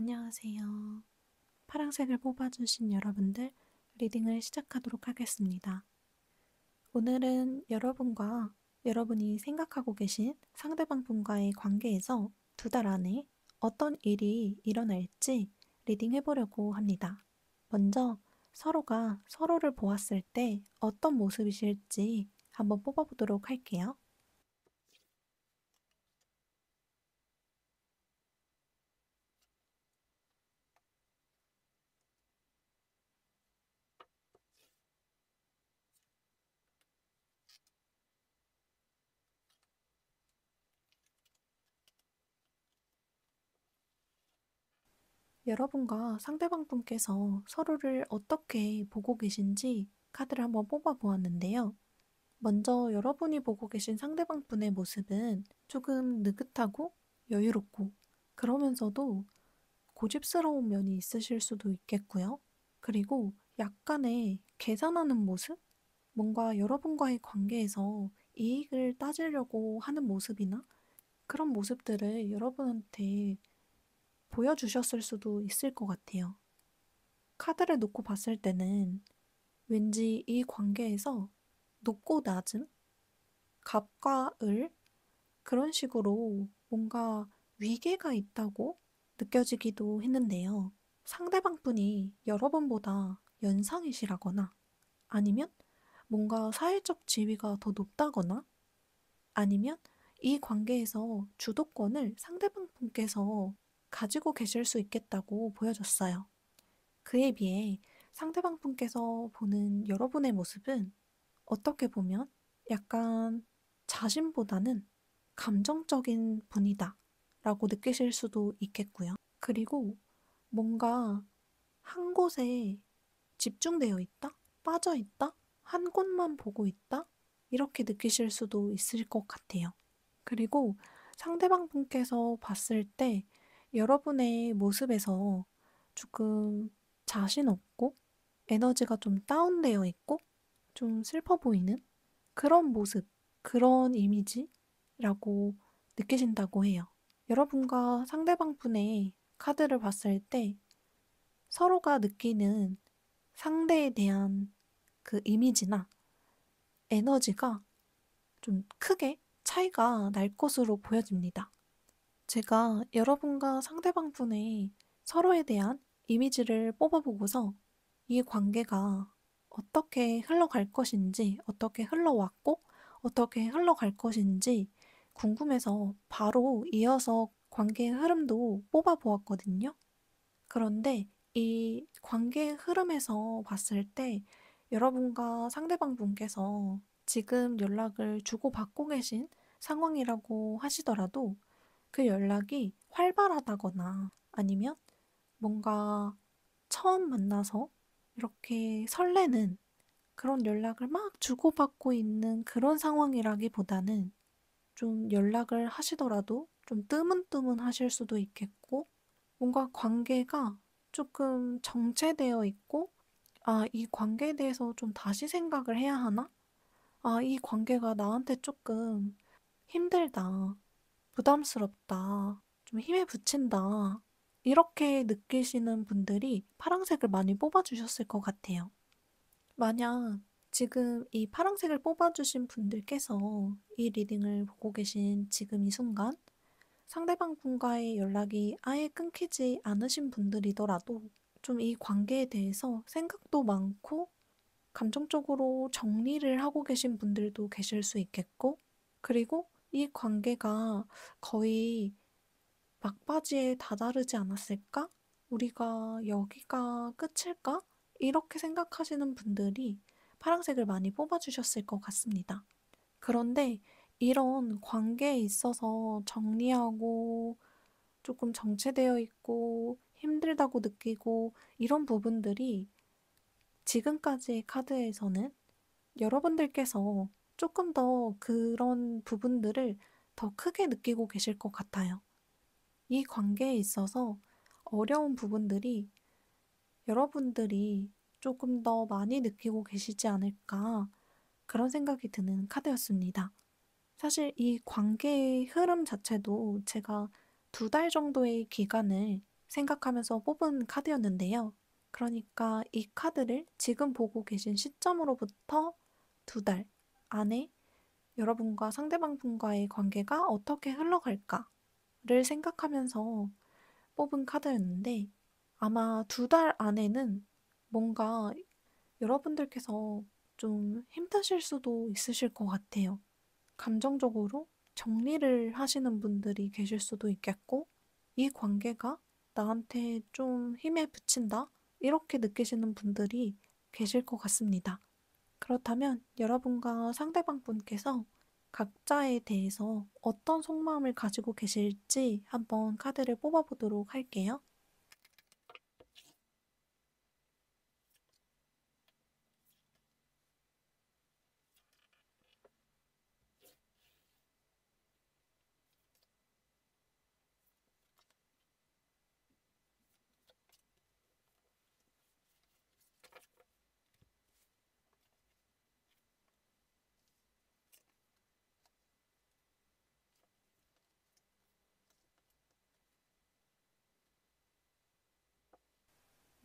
안녕하세요. 파란색을 뽑아주신 여러분들, 리딩을 시작하도록 하겠습니다. 오늘은 여러분과 여러분이 생각하고 계신 상대방 분과의 관계에서 2달 안에 어떤 일이 일어날지 리딩해보려고 합니다. 먼저 서로가 서로를 보았을 때 어떤 모습이실지 한번 뽑아보도록 할게요. 여러분과 상대방 분께서 서로를 어떻게 보고 계신지 카드를 한번 뽑아 보았는데요. 먼저 여러분이 보고 계신 상대방 분의 모습은 조금 느긋하고 여유롭고 그러면서도 고집스러운 면이 있으실 수도 있겠고요. 그리고 약간의 계산하는 모습? 뭔가 여러분과의 관계에서 이익을 따지려고 하는 모습이나 그런 모습들을 여러분한테 보여주셨을 수도 있을 것 같아요. 카드를 놓고 봤을 때는 왠지 이 관계에서 높고 낮음, 갑과 을, 그런 식으로 뭔가 위계가 있다고 느껴지기도 했는데요. 상대방 분이 여러분보다 연상이시라거나 아니면 뭔가 사회적 지위가 더 높다거나 아니면 이 관계에서 주도권을 상대방 분께서 가지고 계실 수 있겠다고 보여졌어요. 그에 비해 상대방 분께서 보는 여러분의 모습은 어떻게 보면 약간 자신보다는 감정적인 분이다 라고 느끼실 수도 있겠고요. 그리고 뭔가 한 곳에 집중되어 있다? 빠져 있다? 한 곳만 보고 있다? 이렇게 느끼실 수도 있을 것 같아요. 그리고 상대방 분께서 봤을 때 여러분의 모습에서 조금 자신 없고 에너지가 좀 다운되어 있고 좀 슬퍼 보이는 그런 모습, 그런 이미지라고 느끼신다고 해요. 여러분과 상대방 분의 카드를 봤을 때 서로가 느끼는 상대에 대한 그 이미지나 에너지가 좀 크게 차이가 날 것으로 보여집니다. 제가 여러분과 상대방 분의 서로에 대한 이미지를 뽑아보고서 이 관계가 어떻게 흘러갈 것인지, 어떻게 흘러왔고, 어떻게 흘러갈 것인지 궁금해서 바로 이어서 관계의 흐름도 뽑아보았거든요. 그런데 이 관계의 흐름에서 봤을 때 여러분과 상대방 분께서 지금 연락을 주고받고 계신 상황이라고 하시더라도 그 연락이 활발하다거나 아니면 뭔가 처음 만나서 이렇게 설레는 그런 연락을 막 주고받고 있는 그런 상황이라기보다는 좀 연락을 하시더라도 좀 뜨문뜨문 하실 수도 있겠고 뭔가 관계가 조금 정체되어 있고 아, 이 관계에 대해서 좀 다시 생각을 해야 하나? 아, 이 관계가 나한테 조금 힘들다. 부담스럽다. 좀 힘에 부친다. 이렇게 느끼시는 분들이 파란색을 많이 뽑아주셨을 것 같아요. 만약 지금 이 파란색을 뽑아주신 분들께서 이 리딩을 보고 계신 지금 이 순간 상대방 분과의 연락이 아예 끊기지 않으신 분들이더라도 좀 이 관계에 대해서 생각도 많고 감정적으로 정리를 하고 계신 분들도 계실 수 있겠고 그리고 이 관계가 거의 막바지에 다다르지 않았을까? 우리가 여기가 끝일까? 이렇게 생각하시는 분들이 파란색을 많이 뽑아주셨을 것 같습니다. 그런데 이런 관계에 있어서 정리하고 조금 정체되어 있고 힘들다고 느끼고 이런 부분들이 지금까지의 카드에서는 여러분들께서 조금 더 그런 부분들을 더 크게 느끼고 계실 것 같아요. 이 관계에 있어서 어려운 부분들이 여러분들이 조금 더 많이 느끼고 계시지 않을까 그런 생각이 드는 카드였습니다. 사실 이 관계의 흐름 자체도 제가 2달 정도의 기간을 생각하면서 뽑은 카드였는데요. 그러니까 이 카드를 지금 보고 계신 시점으로부터 2달 안에 여러분과 상대방 분과의 관계가 어떻게 흘러갈까를 생각하면서 뽑은 카드였는데 아마 2달 안에는 뭔가 여러분들께서 좀 힘드실 수도 있으실 것 같아요. 감정적으로 정리를 하시는 분들이 계실 수도 있겠고, 이 관계가 나한테 좀 힘에 부친다? 이렇게 느끼시는 분들이 계실 것 같습니다. 그렇다면 여러분과 상대방 분께서 각자에 대해서 어떤 속마음을 가지고 계실지 한번 카드를 뽑아보도록 할게요.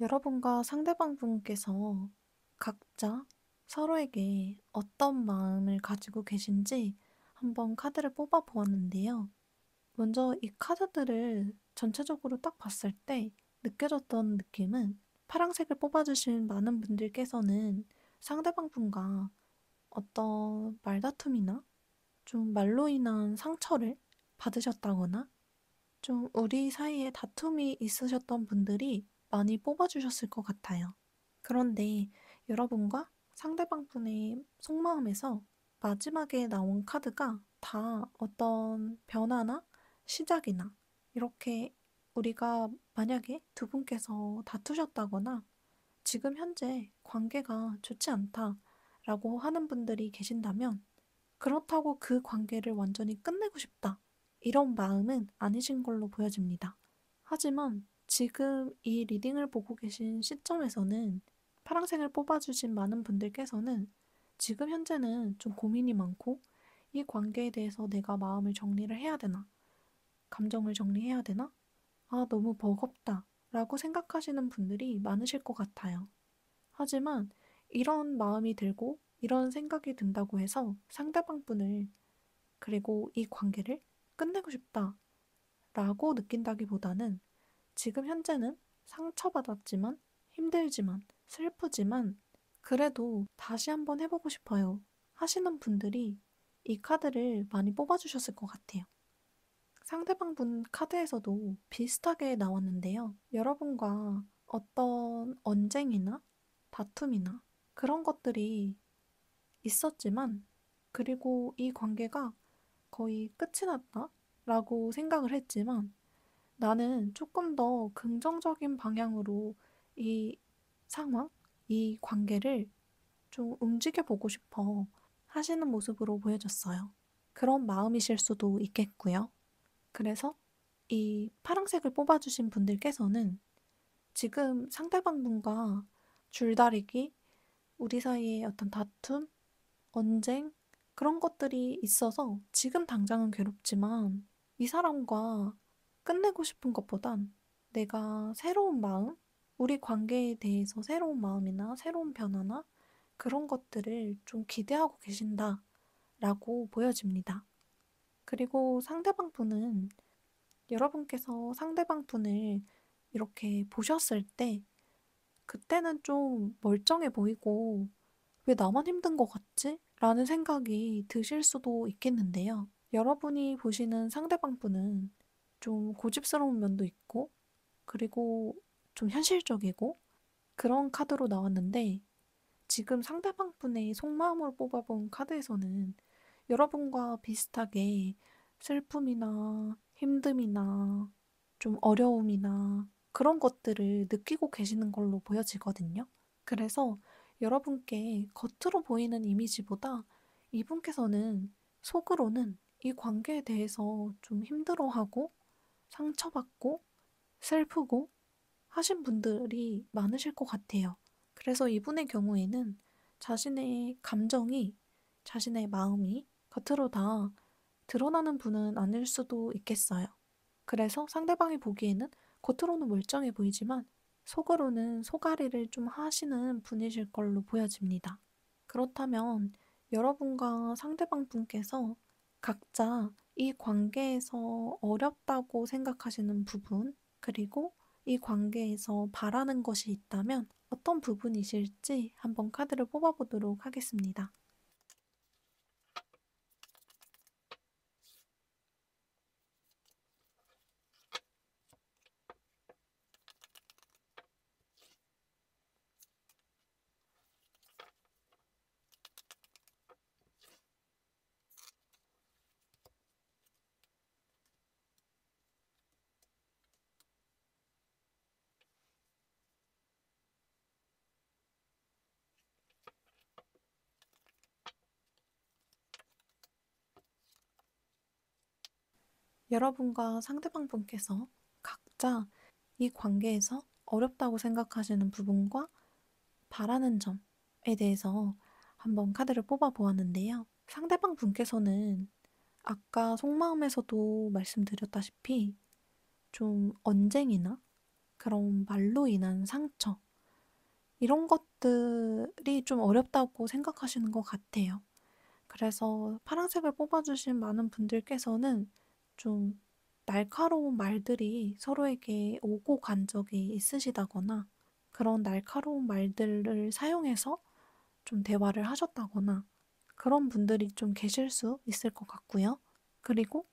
여러분과 상대방 분께서 각자 서로에게 어떤 마음을 가지고 계신지 한번 카드를 뽑아 보았는데요. 먼저 이 카드들을 전체적으로 딱 봤을 때 느껴졌던 느낌은 파란색을 뽑아주신 많은 분들께서는 상대방 분과 어떤 말다툼이나 좀 말로 인한 상처를 받으셨다거나 좀 우리 사이에 다툼이 있으셨던 분들이 많이 뽑아주셨을 것 같아요. 그런데 여러분과 상대방 분의 속마음에서 마지막에 나온 카드가 다 어떤 변화나 시작이나 이렇게 우리가 만약에 두 분께서 다투셨다거나 지금 현재 관계가 좋지 않다라고 하는 분들이 계신다면 그렇다고 그 관계를 완전히 끝내고 싶다. 이런 마음은 아니신 걸로 보여집니다. 하지만 지금 이 리딩을 보고 계신 시점에서는 파란색을 뽑아주신 많은 분들께서는 지금 현재는 좀 고민이 많고 이 관계에 대해서 내가 마음을 정리를 해야 되나? 감정을 정리해야 되나? 아, 너무 버겁다. 라고 생각하시는 분들이 많으실 것 같아요. 하지만 이런 마음이 들고 이런 생각이 든다고 해서 상대방 분을 그리고 이 관계를 끝내고 싶다라고 느낀다기보다는 지금 현재는 상처받았지만 힘들지만 슬프지만 그래도 다시 한번 해보고 싶어요 하시는 분들이 이 카드를 많이 뽑아주셨을 것 같아요. 상대방 분 카드에서도 비슷하게 나왔는데요. 여러분과 어떤 언쟁이나 다툼이나 그런 것들이 있었지만 그리고 이 관계가 거의 끝이 났다? 라고 생각을 했지만 나는 조금 더 긍정적인 방향으로 이 상황, 이 관계를 좀 움직여 보고 싶어 하시는 모습으로 보여졌어요. 그런 마음이실 수도 있겠고요. 그래서 이 파란색을 뽑아주신 분들께서는 지금 상대방 분과 줄다리기, 우리 사이에 어떤 다툼, 언쟁, 그런 것들이 있어서 지금 당장은 괴롭지만 이 사람과 끝내고 싶은 것보단 내가 새로운 마음, 우리 관계에 대해서 새로운 마음이나 새로운 변화나 그런 것들을 좀 기대하고 계신다라고 보여집니다. 그리고 상대방 분은 여러분께서 상대방 분을 이렇게 보셨을 때 그때는 좀 멀쩡해 보이고 왜 나만 힘든 것 같지? 라는 생각이 드실 수도 있겠는데요. 여러분이 보시는 상대방 분은 좀 고집스러운 면도 있고, 그리고 좀 현실적이고, 그런 카드로 나왔는데, 지금 상대방 분의 속마음으로 뽑아본 카드에서는 여러분과 비슷하게 슬픔이나 힘듦이나 좀 어려움이나 그런 것들을 느끼고 계시는 걸로 보여지거든요. 그래서 여러분께 겉으로 보이는 이미지보다 이분께서는 속으로는 이 관계에 대해서 좀 힘들어하고 상처받고 슬프고 하신 분들이 많으실 것 같아요. 그래서 이분의 경우에는 자신의 감정이, 자신의 마음이 겉으로 다 드러나는 분은 아닐 수도 있겠어요. 그래서 상대방이 보기에는 겉으로는 멀쩡해 보이지만 속으로는 소가리를 좀 하시는 분이실 걸로 보여집니다. 그렇다면 여러분과 상대방 분께서 각자 이 관계에서 어렵다고 생각하시는 부분, 그리고 이 관계에서 바라는 것이 있다면 어떤 부분이실지 한번 카드를 뽑아보도록 하겠습니다. 여러분과 상대방 분께서 각자 이 관계에서 어렵다고 생각하시는 부분과 바라는 점에 대해서 한번 카드를 뽑아 보았는데요. 상대방 분께서는 아까 속마음에서도 말씀드렸다시피 좀 언쟁이나 그런 말로 인한 상처, 이런 것들이 좀 어렵다고 생각하시는 것 같아요. 그래서 파란색을 뽑아주신 많은 분들께서는 좀 날카로운 말들이 서로에게 오고 간 적이 있으시다거나 그런 날카로운 말들을 사용해서 좀 대화를 하셨다거나 그런 분들이 좀 계실 수 있을 것 같고요. 그리고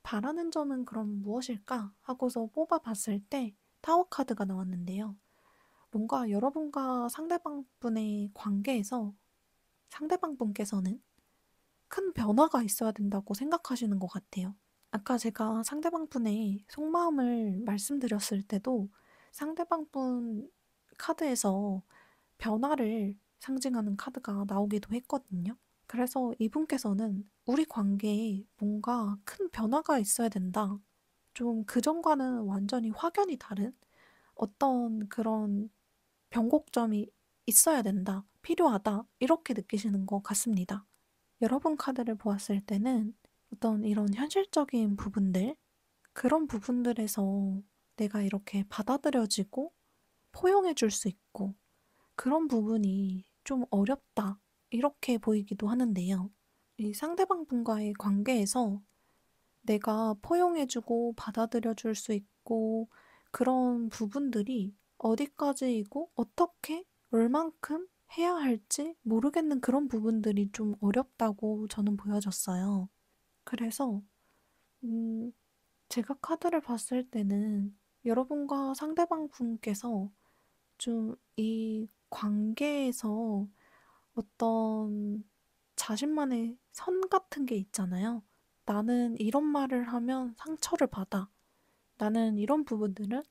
바라는 점은 그럼 무엇일까 하고서 뽑아봤을 때 타워 카드가 나왔는데요. 뭔가 여러분과 상대방 분의 관계에서 상대방 분께서는 큰 변화가 있어야 된다고 생각하시는 것 같아요. 아까 제가 상대방 분의 속마음을 말씀드렸을 때도 상대방 분 카드에서 변화를 상징하는 카드가 나오기도 했거든요. 그래서 이분께서는 우리 관계에 뭔가 큰 변화가 있어야 된다. 좀 그전과는 완전히 확연히 다른 어떤 그런 변곡점이 있어야 된다. 필요하다. 이렇게 느끼시는 것 같습니다. 여러분 카드를 보았을 때는 어떤 이런 현실적인 부분들, 그런 부분들에서 내가 이렇게 받아들여지고 포용해 줄 수 있고 그런 부분이 좀 어렵다. 이렇게 보이기도 하는데요. 이 상대방 분과의 관계에서 내가 포용해주고 받아들여줄 수 있고 그런 부분들이 어디까지이고 어떻게 얼만큼 해야 할지 모르겠는 그런 부분들이 좀 어렵다고 저는 보여졌어요. 그래서 음, 제가 카드를 봤을 때는 여러분과 상대방 분께서 좀 이 관계에서 어떤 자신만의 선 같은 게 있잖아요. 나는 이런 말을 하면 상처를 받아. 나는 이런 부분들은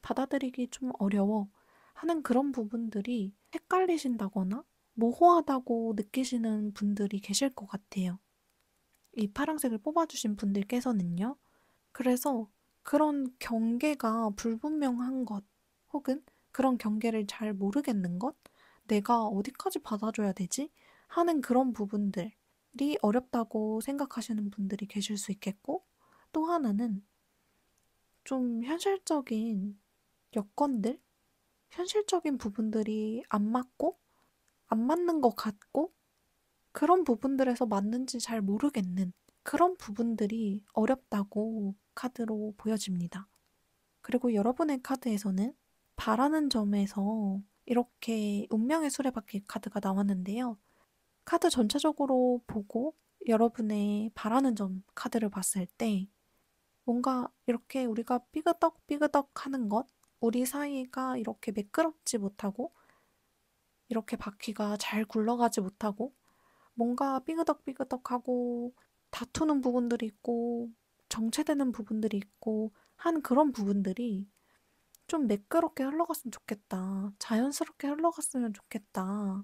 받아들이기 좀 어려워. 하는 그런 부분들이 헷갈리신다거나 모호하다고 느끼시는 분들이 계실 것 같아요. 이 파란색을 뽑아주신 분들께서는요. 그래서 그런 경계가 불분명한 것, 혹은 그런 경계를 잘 모르겠는 것, 내가 어디까지 받아줘야 되지? 하는 그런 부분들이 어렵다고 생각하시는 분들이 계실 수 있겠고, 또 하나는 좀 현실적인 여건들, 현실적인 부분들이 안 맞고, 안 맞는 것 같고, 그런 부분들에서 맞는지 잘 모르겠는 그런 부분들이 어렵다고 카드로 보여집니다. 그리고 여러분의 카드에서는 바라는 점에서 이렇게 운명의 수레바퀴 카드가 나왔는데요. 카드 전체적으로 보고 여러분의 바라는 점 카드를 봤을 때 뭔가 이렇게 우리가 삐그덕삐그덕 하는 것, 우리 사이가 이렇게 매끄럽지 못하고 이렇게 바퀴가 잘 굴러가지 못하고 뭔가 삐그덕삐그덕하고 다투는 부분들이 있고 정체되는 부분들이 있고 한 그런 부분들이 좀 매끄럽게 흘러갔으면 좋겠다. 자연스럽게 흘러갔으면 좋겠다.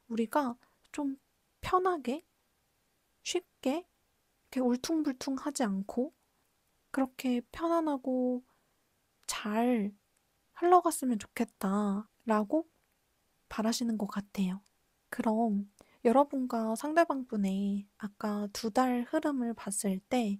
우리가 좀 편하게, 쉽게, 이렇게 울퉁불퉁하지 않고, 그렇게 편안하고 잘 흘러갔으면 좋겠다. 라고 바라시는 것 같아요. 그럼 여러분과 상대방분의 아까 두 달 흐름을 봤을 때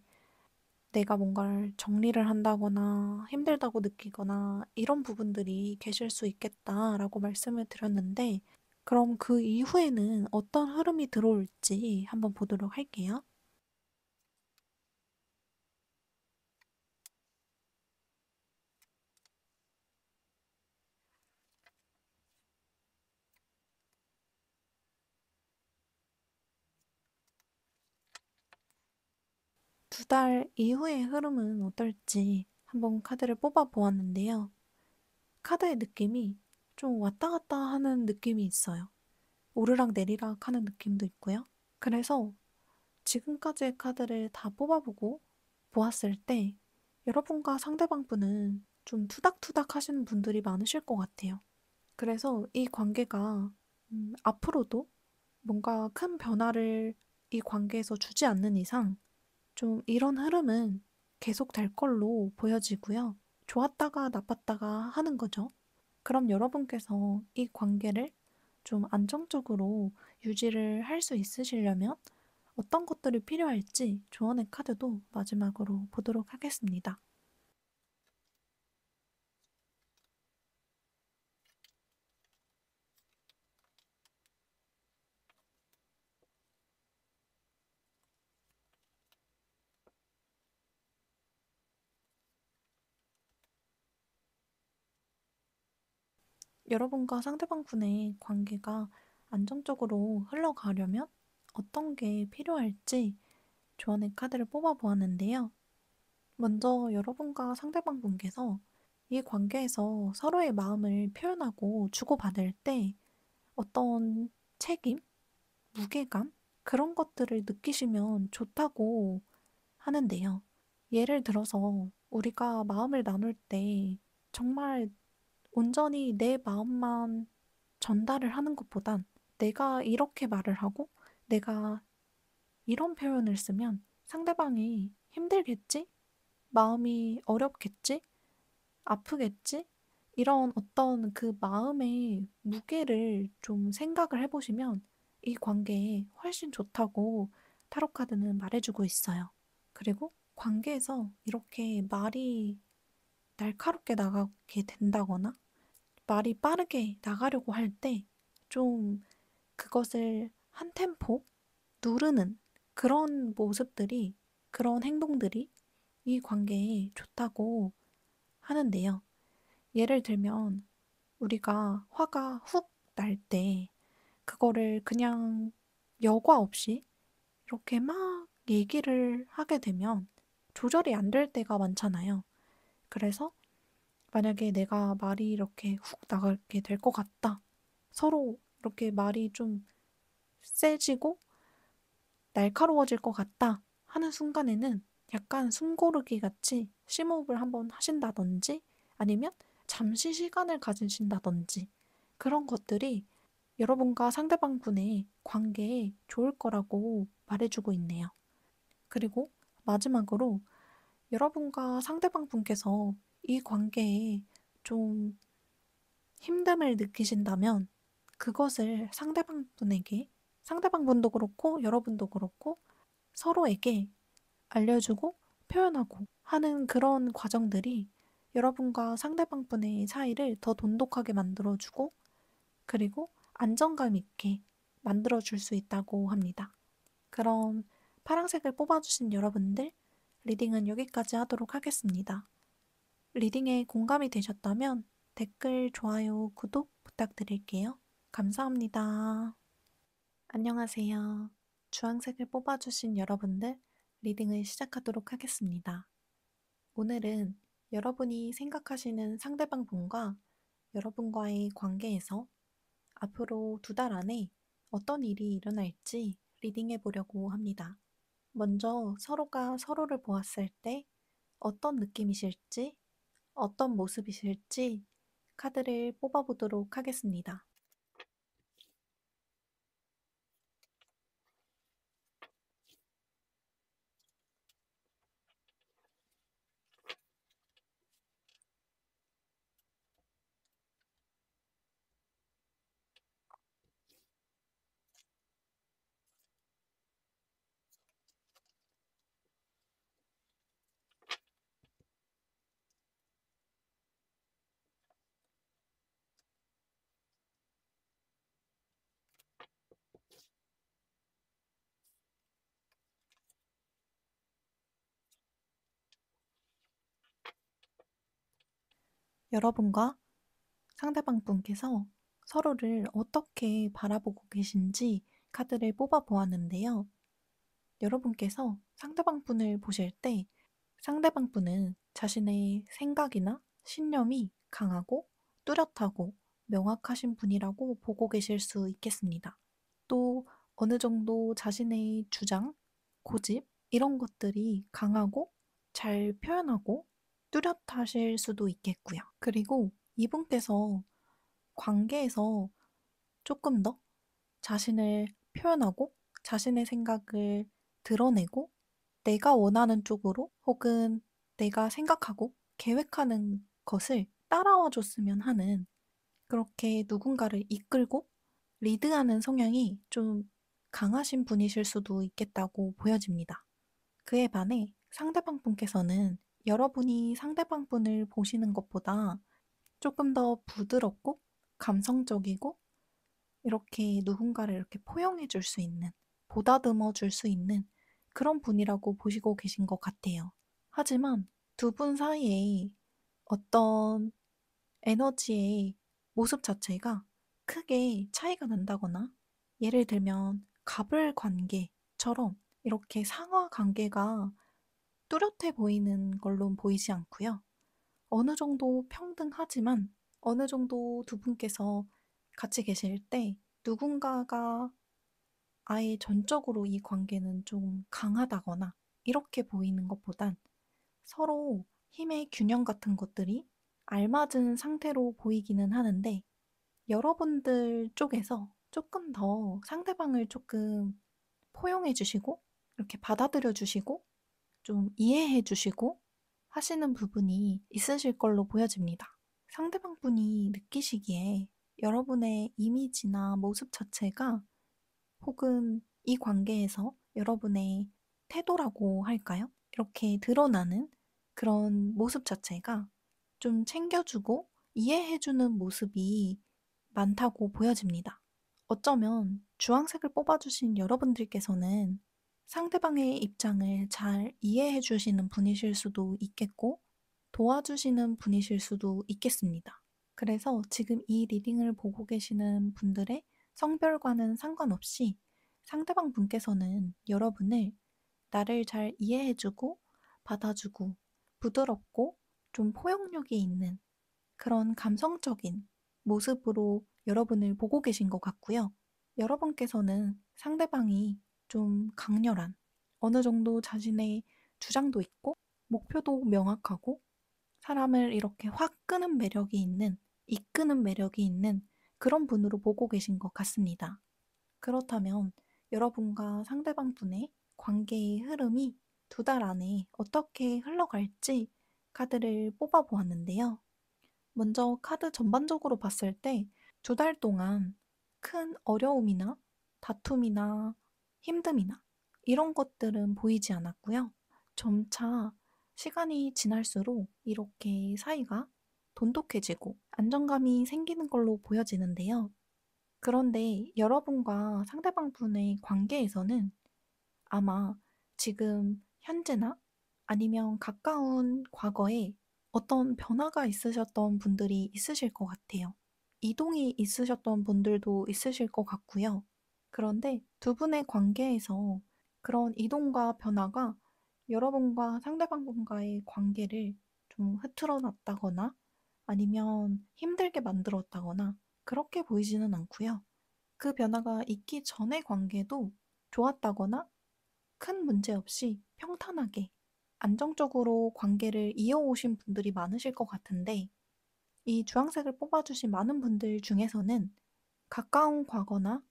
내가 뭔가를 정리를 한다거나 힘들다고 느끼거나 이런 부분들이 계실 수 있겠다라고 말씀을 드렸는데, 그럼 그 이후에는 어떤 흐름이 들어올지 한번 보도록 할게요. 두 달 이후의 흐름은 어떨지 한번 카드를 뽑아 보았는데요. 카드의 느낌이 좀 왔다 갔다 하는 느낌이 있어요. 오르락 내리락 하는 느낌도 있고요. 그래서 지금까지의 카드를 다 뽑아보고 보았을 때 여러분과 상대방 분은 좀 투닥투닥 하시는 분들이 많으실 것 같아요. 그래서 이 관계가 앞으로도 뭔가 큰 변화를 이 관계에서 주지 않는 이상 좀 이런 흐름은 계속될 걸로 보여지고요. 좋았다가 나빴다가 하는 거죠. 그럼 여러분께서 이 관계를 좀 안정적으로 유지를 할 수 있으시려면 어떤 것들이 필요할지 조언의 카드도 마지막으로 보도록 하겠습니다. 여러분과 상대방 분의 관계가 안정적으로 흘러가려면 어떤 게 필요할지 조언의 카드를 뽑아 보았는데요. 먼저 여러분과 상대방 분께서 이 관계에서 서로의 마음을 표현하고 주고받을 때 어떤 책임, 무게감, 그런 것들을 느끼시면 좋다고 하는데요. 예를 들어서 우리가 마음을 나눌 때 정말 온전히 내 마음만 전달을 하는 것보단 내가 이렇게 말을 하고 내가 이런 표현을 쓰면 상대방이 힘들겠지? 마음이 어렵겠지? 아프겠지? 이런 어떤 그 마음의 무게를 좀 생각을 해보시면 이 관계에 훨씬 좋다고 타로카드는 말해주고 있어요. 그리고 관계에서 이렇게 말이 날카롭게 나가게 된다거나 말이 빠르게 나가려고 할 때 좀 그것을 한 템포 누르는 그런 모습들이, 그런 행동들이 이 관계에 좋다고 하는데요. 예를 들면 우리가 화가 훅 날 때 그거를 그냥 여과 없이 이렇게 막 얘기를 하게 되면 조절이 안 될 때가 많잖아요. 그래서 만약에 내가 말이 이렇게 훅 나가게 될 것 같다. 서로 이렇게 말이 좀 세지고 날카로워질 것 같다 하는 순간에는 약간 숨 고르기 같이 심호흡을 한번 하신다든지 아니면 잠시 시간을 가지신다든지 그런 것들이 여러분과 상대방 분의 관계에 좋을 거라고 말해주고 있네요. 그리고 마지막으로 여러분과 상대방 분께서 이 관계에 좀 힘듦을 느끼신다면 그것을 상대방 분에게, 상대방 분도 그렇고 여러분도 그렇고 서로에게 알려주고 표현하고 하는 그런 과정들이 여러분과 상대방 분의 사이를 더 돈독하게 만들어주고 그리고 안정감 있게 만들어줄 수 있다고 합니다. 그럼 파란색을 뽑아주신 여러분들, 리딩은 여기까지 하도록 하겠습니다. 리딩에 공감이 되셨다면 댓글, 좋아요, 구독 부탁드릴게요. 감사합니다. 안녕하세요. 주황색을 뽑아주신 여러분들, 리딩을 시작하도록 하겠습니다. 오늘은 여러분이 생각하시는 상대방 분과 여러분과의 관계에서 앞으로 두 달 안에 어떤 일이 일어날지 리딩해 보려고 합니다. 먼저 서로가 서로를 보았을 때 어떤 느낌이실지, 어떤 모습이실지 카드를 뽑아보도록 하겠습니다. 여러분과 상대방 분께서 서로를 어떻게 바라보고 계신지 카드를 뽑아 보았는데요. 여러분께서 상대방 분을 보실 때 상대방 분은 자신의 생각이나 신념이 강하고 뚜렷하고 명확하신 분이라고 보고 계실 수 있겠습니다. 또 어느 정도 자신의 주장, 고집, 이런 것들이 강하고 잘 표현하고 뚜렷하실 수도 있겠고요. 그리고 이분께서 관계에서 조금 더 자신을 표현하고 자신의 생각을 드러내고 내가 원하는 쪽으로 혹은 내가 생각하고 계획하는 것을 따라와 줬으면 하는 그렇게 누군가를 이끌고 리드하는 성향이 좀 강하신 분이실 수도 있겠다고 보여집니다. 그에 반해 상대방 분께서는 여러분이 상대방 분을 보시는 것보다 조금 더 부드럽고 감성적이고 이렇게 누군가를 이렇게 포용해 줄 수 있는, 보다듬어 줄 수 있는 그런 분이라고 보시고 계신 것 같아요. 하지만 두 분 사이에 어떤 에너지의 모습 자체가 크게 차이가 난다거나 예를 들면 갑을 관계처럼 이렇게 상하 관계가 뚜렷해 보이는 걸로 보이지 않고요. 어느 정도 평등하지만 어느 정도 두 분께서 같이 계실 때 누군가가 아예 전적으로 이 관계는 좀 강하다거나 이렇게 보이는 것보단 서로 힘의 균형 같은 것들이 알맞은 상태로 보이기는 하는데 여러분들 쪽에서 조금 더 상대방을 조금 포용해 주시고 이렇게 받아들여 주시고 좀 이해해 주시고 하시는 부분이 있으실 걸로 보여집니다. 상대방 분이 느끼시기에 여러분의 이미지나 모습 자체가 혹은 이 관계에서 여러분의 태도라고 할까요? 이렇게 드러나는 그런 모습 자체가 좀 챙겨주고 이해해주는 모습이 많다고 보여집니다. 어쩌면 주황색을 뽑아주신 여러분들께서는 상대방의 입장을 잘 이해해주시는 분이실 수도 있겠고, 도와주시는 분이실 수도 있겠습니다. 그래서 지금 이 리딩을 보고 계시는 분들의 성별과는 상관없이 상대방 분께서는 여러분을 나를 잘 이해해주고 받아주고 부드럽고 좀 포용력이 있는 그런 감성적인 모습으로 여러분을 보고 계신 것 같고요. 여러분께서는 상대방이 좀 강렬한 어느 정도 자신의 주장도 있고 목표도 명확하고 사람을 이렇게 확 끄는 매력이 있는, 이끄는 매력이 있는 그런 분으로 보고 계신 것 같습니다. 그렇다면 여러분과 상대방 분의 관계의 흐름이 두 달 안에 어떻게 흘러갈지 카드를 뽑아 보았는데요. 먼저 카드 전반적으로 봤을 때 두 달 동안 큰 어려움이나 다툼이나 힘듦이나 이런 것들은 보이지 않았고요. 점차 시간이 지날수록 이렇게 사이가 돈독해지고 안정감이 생기는 걸로 보여지는데요. 그런데 여러분과 상대방 분의 관계에서는 아마 지금 현재나 아니면 가까운 과거에 어떤 변화가 있으셨던 분들이 있으실 것 같아요. 이동이 있으셨던 분들도 있으실 것 같고요. 그런데 두 분의 관계에서 그런 이동과 변화가 여러분과 상대방 분과의 관계를 좀 흐트러 놨다거나 아니면 힘들게 만들었다거나 그렇게 보이지는 않고요. 그 변화가 있기 전의 관계도 좋았다거나 큰 문제 없이 평탄하게 안정적으로 관계를 이어오신 분들이 많으실 것 같은데 이 주황색을 뽑아주신 많은 분들 중에서는 가까운 과거나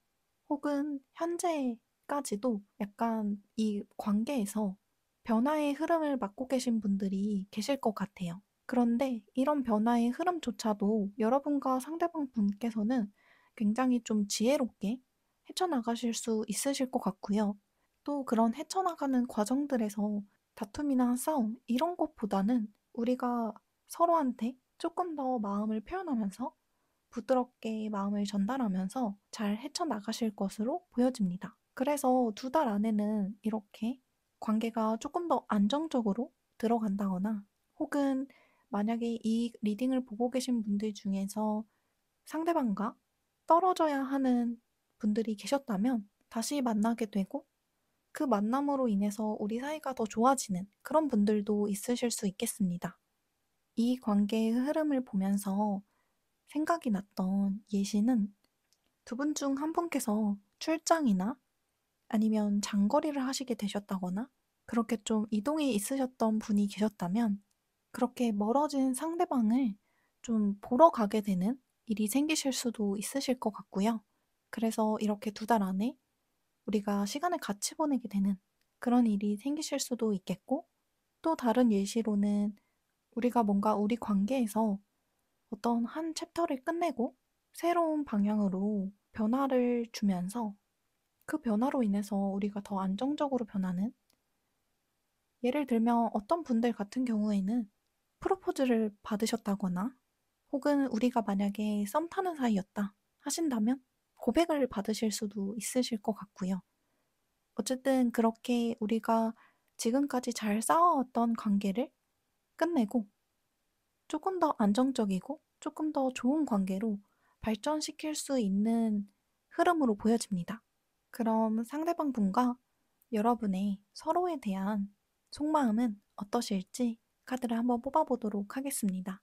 혹은 현재까지도 약간 이 관계에서 변화의 흐름을 맡고 계신 분들이 계실 것 같아요. 그런데 이런 변화의 흐름조차도 여러분과 상대방 분께서는 굉장히 좀 지혜롭게 헤쳐나가실 수 있으실 것 같고요. 또 그런 헤쳐나가는 과정들에서 다툼이나 싸움, 이런 것보다는 우리가 서로한테 조금 더 마음을 표현하면서 부드럽게 마음을 전달하면서 잘 헤쳐나가실 것으로 보여집니다. 그래서 두 달 안에는 이렇게 관계가 조금 더 안정적으로 들어간다거나 혹은 만약에 이 리딩을 보고 계신 분들 중에서 상대방과 떨어져야 하는 분들이 계셨다면 다시 만나게 되고 그 만남으로 인해서 우리 사이가 더 좋아지는 그런 분들도 있으실 수 있겠습니다. 이 관계의 흐름을 보면서 생각이 났던 예시는 두 분 중 한 분께서 출장이나 아니면 장거리를 하시게 되셨다거나 그렇게 좀 이동이 있으셨던 분이 계셨다면 그렇게 멀어진 상대방을 좀 보러 가게 되는 일이 생기실 수도 있으실 것 같고요. 그래서 이렇게 두 달 안에 우리가 시간을 같이 보내게 되는 그런 일이 생기실 수도 있겠고, 또 다른 예시로는 우리가 뭔가 우리 관계에서 어떤 한 챕터를 끝내고 새로운 방향으로 변화를 주면서 그 변화로 인해서 우리가 더 안정적으로 변하는, 예를 들면 어떤 분들 같은 경우에는 프로포즈를 받으셨다거나 혹은 우리가 만약에 썸 타는 사이였다 하신다면 고백을 받으실 수도 있으실 것 같고요. 어쨌든 그렇게 우리가 지금까지 잘 쌓아왔던 관계를 끝내고 조금 더 안정적이고 조금 더 좋은 관계로 발전시킬 수 있는 흐름으로 보여집니다. 그럼 상대방 분과 여러분의 서로에 대한 속마음은 어떠실지 카드를 한번 뽑아보도록 하겠습니다.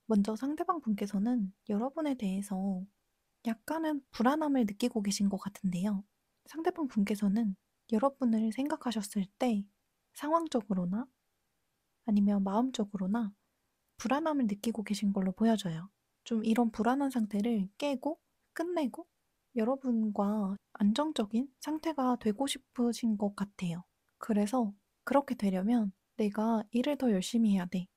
먼저 상대방 분께서는 여러분에 대해서 약간은 불안함을 느끼고 계신 것 같은데요. 상대방 분께서는 여러분을 생각하셨을 때 상황적으로나 아니면 마음적으로나 불안함을 느끼고 계신 걸로 보여져요. 좀 이런 불안한 상태를 깨고 끝내고 여러분과 안정적인 상태가 되고 싶으신 것 같아요. 그래서 그렇게 되려면 내가 일을 더 열심히 해야 돼.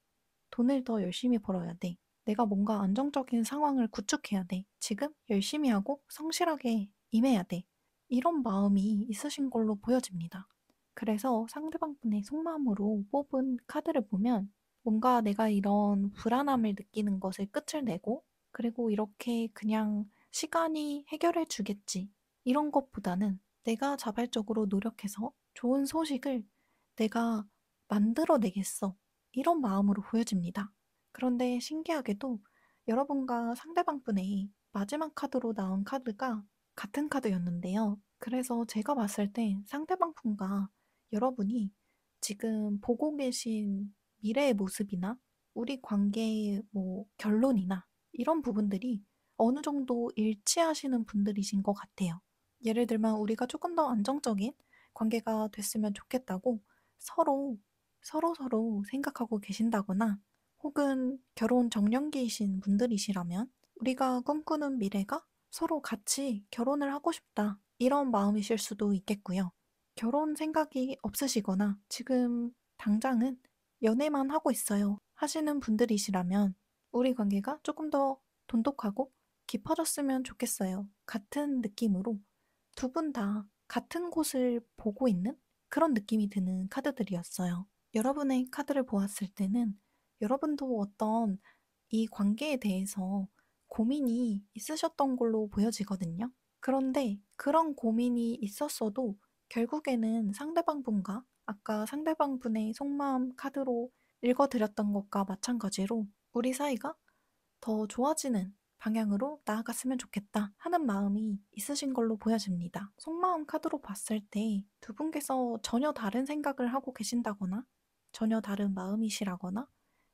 돈을 더 열심히 벌어야 돼. 내가 뭔가 안정적인 상황을 구축해야 돼. 지금 열심히 하고 성실하게 임해야 돼. 이런 마음이 있으신 걸로 보여집니다. 그래서 상대방 분의 속마음으로 뽑은 카드를 보면 뭔가 내가 이런 불안함을 느끼는 것을 끝을 내고 그리고 이렇게 그냥 시간이 해결해 주겠지. 이런 것보다는 내가 자발적으로 노력해서 좋은 소식을 내가 만들어내겠어. 이런 마음으로 보여집니다. 그런데 신기하게도 여러분과 상대방 분의 마지막 카드로 나온 카드가 같은 카드였는데요. 그래서 제가 봤을 때 상대방 분과 여러분이 지금 보고 계신 미래의 모습이나 우리 관계의 뭐 결론이나 이런 부분들이 어느 정도 일치하시는 분들이신 것 같아요. 예를 들면 우리가 조금 더 안정적인 관계가 됐으면 좋겠다고 서로 서로 생각하고 계신다거나 혹은 결혼 정년기이신 분들이시라면 우리가 꿈꾸는 미래가 서로 같이 결혼을 하고 싶다. 이런 마음이실 수도 있겠고요. 결혼 생각이 없으시거나 지금 당장은 연애만 하고 있어요. 하시는 분들이시라면 우리 관계가 조금 더 돈독하고 깊어졌으면 좋겠어요. 같은 느낌으로 두 분 다 같은 곳을 보고 있는 그런 느낌이 드는 카드들이었어요. 여러분의 카드를 보았을 때는 여러분도 어떤 이 관계에 대해서 고민이 있으셨던 걸로 보여지거든요. 그런데 그런 고민이 있었어도 결국에는 상대방 분과 아까 상대방 분의 속마음 카드로 읽어드렸던 것과 마찬가지로 우리 사이가 더 좋아지는 방향으로 나아갔으면 좋겠다 하는 마음이 있으신 걸로 보여집니다. 속마음 카드로 봤을 때 두 분께서 전혀 다른 생각을 하고 계신다거나 전혀 다른 마음이시라거나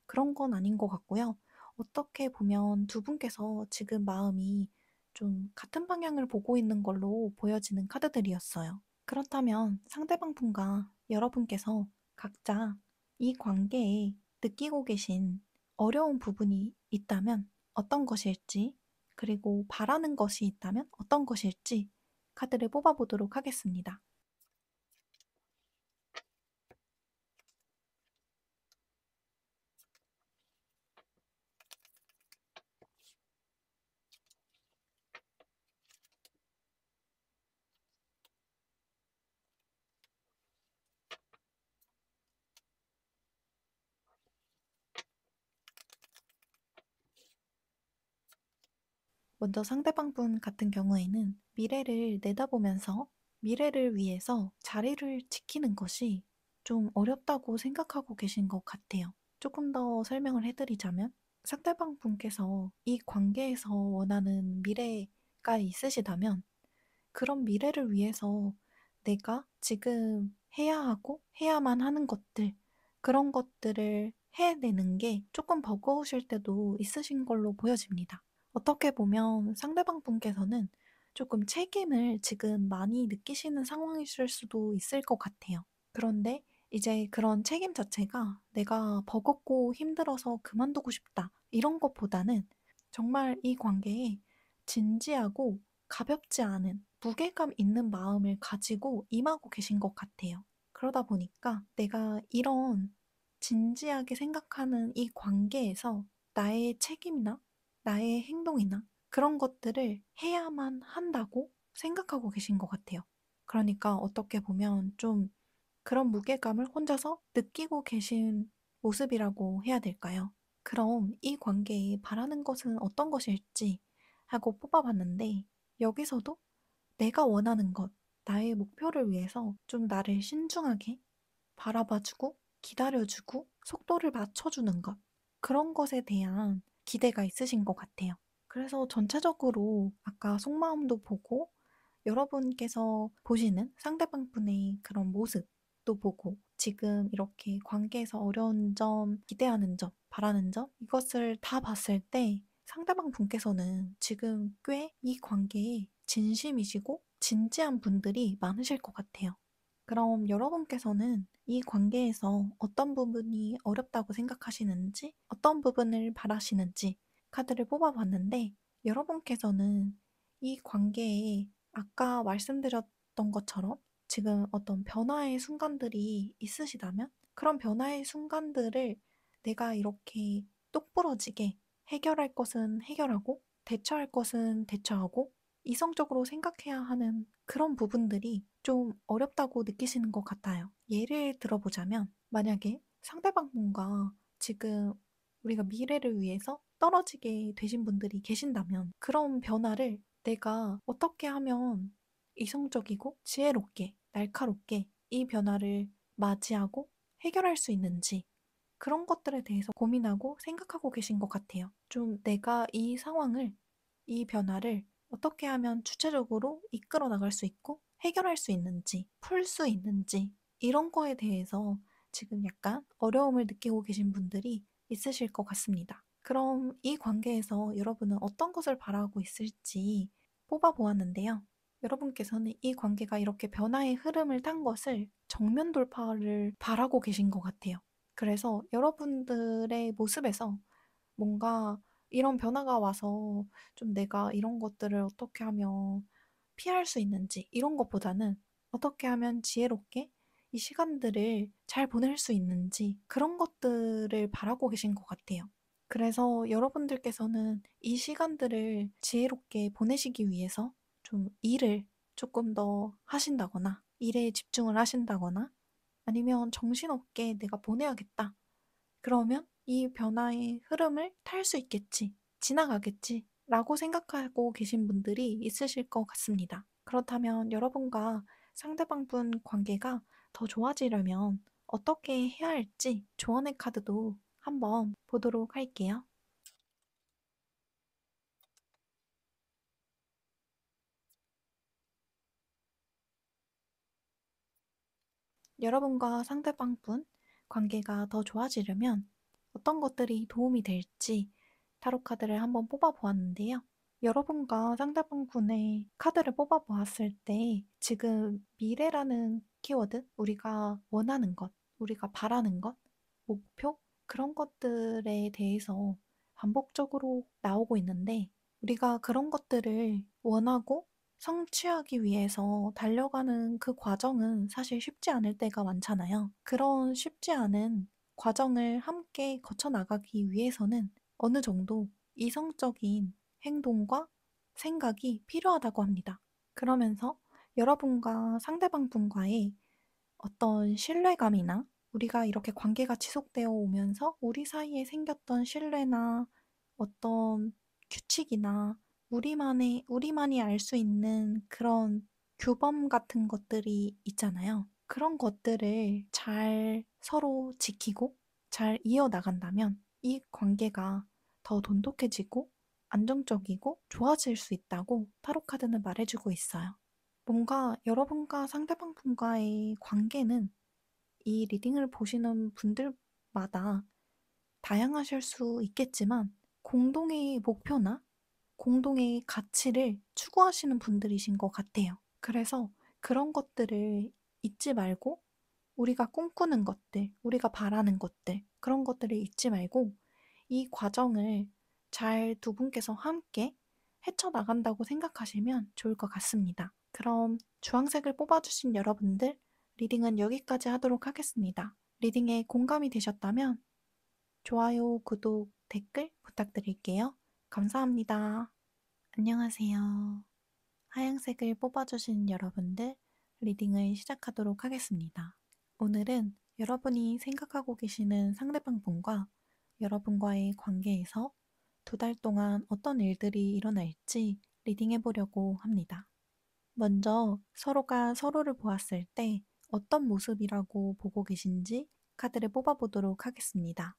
그런 건 아닌 것 같고요. 어떻게 보면 두 분께서 지금 마음이 좀 같은 방향을 보고 있는 걸로 보여지는 카드들이었어요. 그렇다면 상대방 분과 여러분께서 각자 이 관계에 느끼고 계신 어려운 부분이 있다면 어떤 것일지, 그리고 바라는 것이 있다면 어떤 것일지 카드를 뽑아보도록 하겠습니다. 먼저 상대방 분 같은 경우에는 미래를 내다보면서 미래를 위해서 자리를 지키는 것이 좀 어렵다고 생각하고 계신 것 같아요. 조금 더 설명을 해드리자면 상대방 분께서 이 관계에서 원하는 미래가 있으시다면 그런 미래를 위해서 내가 지금 해야 하고 해야만 하는 것들, 그런 것들을 해내는 게 조금 버거우실 때도 있으신 걸로 보여집니다. 어떻게 보면 상대방 분께서는 조금 책임을 지금 많이 느끼시는 상황이실 수도 있을 것 같아요. 그런데 이제 그런 책임 자체가 내가 버겁고 힘들어서 그만두고 싶다. 이런 것보다는 정말 이 관계에 진지하고 가볍지 않은 무게감 있는 마음을 가지고 임하고 계신 것 같아요. 그러다 보니까 내가 이런 진지하게 생각하는 이 관계에서 나의 책임이나 나의 행동이나 그런 것들을 해야만 한다고 생각하고 계신 것 같아요. 그러니까 어떻게 보면 좀 그런 무게감을 혼자서 느끼고 계신 모습이라고 해야 될까요? 그럼 이 관계에 바라는 것은 어떤 것일지 하고 뽑아봤는데 여기서도 내가 원하는 것, 나의 목표를 위해서 좀 나를 신중하게 바라봐주고 기다려주고 속도를 맞춰주는 것, 그런 것에 대한 기대가 있으신 것 같아요. 그래서 전체적으로 아까 속마음도 보고 여러분께서 보시는 상대방 분의 그런 모습도 보고 지금 이렇게 관계에서 어려운 점, 기대하는 점, 바라는 점 이것을 다 봤을 때 상대방 분께서는 지금 꽤 이 관계에 진심이시고 진지한 분들이 많으실 것 같아요. 그럼 여러분께서는 이 관계에서 어떤 부분이 어렵다고 생각하시는지, 어떤 부분을 바라시는지 카드를 뽑아봤는데 여러분께서는 이 관계에 아까 말씀드렸던 것처럼 지금 어떤 변화의 순간들이 있으시다면 그런 변화의 순간들을 내가 이렇게 똑부러지게 해결할 것은 해결하고 대처할 것은 대처하고 이성적으로 생각해야 하는 그런 부분들이 좀 어렵다고 느끼시는 것 같아요. 예를 들어보자면 만약에 상대방분과 지금 우리가 미래를 위해서 떨어지게 되신 분들이 계신다면 그런 변화를 내가 어떻게 하면 이성적이고 지혜롭게, 날카롭게 이 변화를 맞이하고 해결할 수 있는지 그런 것들에 대해서 고민하고 생각하고 계신 것 같아요. 좀 내가 이 상황을, 이 변화를 어떻게 하면 주체적으로 이끌어 나갈 수 있고 해결할 수 있는지, 풀 수 있는지 이런 거에 대해서 지금 약간 어려움을 느끼고 계신 분들이 있으실 것 같습니다. 그럼 이 관계에서 여러분은 어떤 것을 바라고 있을지 뽑아보았는데요. 여러분께서는 이 관계가 이렇게 변화의 흐름을 탄 것을 정면 돌파를 바라고 계신 것 같아요. 그래서 여러분들의 모습에서 뭔가 이런 변화가 와서 좀 내가 이런 것들을 어떻게 하면 피할 수 있는지 이런 것보다는 어떻게 하면 지혜롭게 이 시간들을 잘 보낼 수 있는지 그런 것들을 바라고 계신 것 같아요. 그래서 여러분들께서는 이 시간들을 지혜롭게 보내시기 위해서 좀 일을 조금 더 하신다거나 일에 집중을 하신다거나 아니면 정신없게 내가 보내야겠다. 그러면 이 변화의 흐름을 탈 수 있겠지, 지나가겠지, 라고 생각하고 계신 분들이 있으실 것 같습니다. 그렇다면 여러분과 상대방 분 관계가 더 좋아지려면 어떻게 해야 할지 조언의 카드도 한번 보도록 할게요. 여러분과 상대방 분 관계가 더 좋아지려면 어떤 것들이 도움이 될지 타로 카드를 한번 뽑아 보았는데요. 여러분과 상대방 분의 카드를 뽑아 보았을 때 지금 미래라는 키워드, 우리가 원하는 것, 우리가 바라는 것, 목표, 그런 것들에 대해서 반복적으로 나오고 있는데 우리가 그런 것들을 원하고 성취하기 위해서 달려가는 그 과정은 사실 쉽지 않을 때가 많잖아요. 그런 쉽지 않은 과정을 함께 거쳐 나가기 위해서는 어느 정도 이성적인 행동과 생각이 필요하다고 합니다. 그러면서 여러분과 상대방 분과의 어떤 신뢰감이나 우리가 이렇게 관계가 지속되어 오면서 우리 사이에 생겼던 신뢰나 어떤 규칙이나 우리만이 알 수 있는 그런 규범 같은 것들이 있잖아요. 그런 것들을 잘 서로 지키고 잘 이어나간다면 이 관계가 더 돈독해지고 안정적이고 좋아질 수 있다고 타로카드는 말해주고 있어요. 뭔가 여러분과 상대방 분과의 관계는 이 리딩을 보시는 분들마다 다양하실 수 있겠지만 공동의 목표나 공동의 가치를 추구하시는 분들이신 것 같아요. 그래서 그런 것들을 잊지 말고 우리가 꿈꾸는 것들, 우리가 바라는 것들, 그런 것들을 잊지 말고 이 과정을 잘 두 분께서 함께 헤쳐나간다고 생각하시면 좋을 것 같습니다. 그럼 주황색을 뽑아주신 여러분들, 리딩은 여기까지 하도록 하겠습니다. 리딩에 공감이 되셨다면 좋아요, 구독, 댓글 부탁드릴게요. 감사합니다. 안녕하세요. 하얀색을 뽑아주신 여러분들, 리딩을 시작하도록 하겠습니다. 오늘은 여러분이 생각하고 계시는 상대방 분과 여러분과의 관계에서 두 달 동안 어떤 일들이 일어날지 리딩해 보려고 합니다. 먼저 서로가 서로를 보았을 때 어떤 모습이라고 보고 계신지 카드를 뽑아보도록 하겠습니다.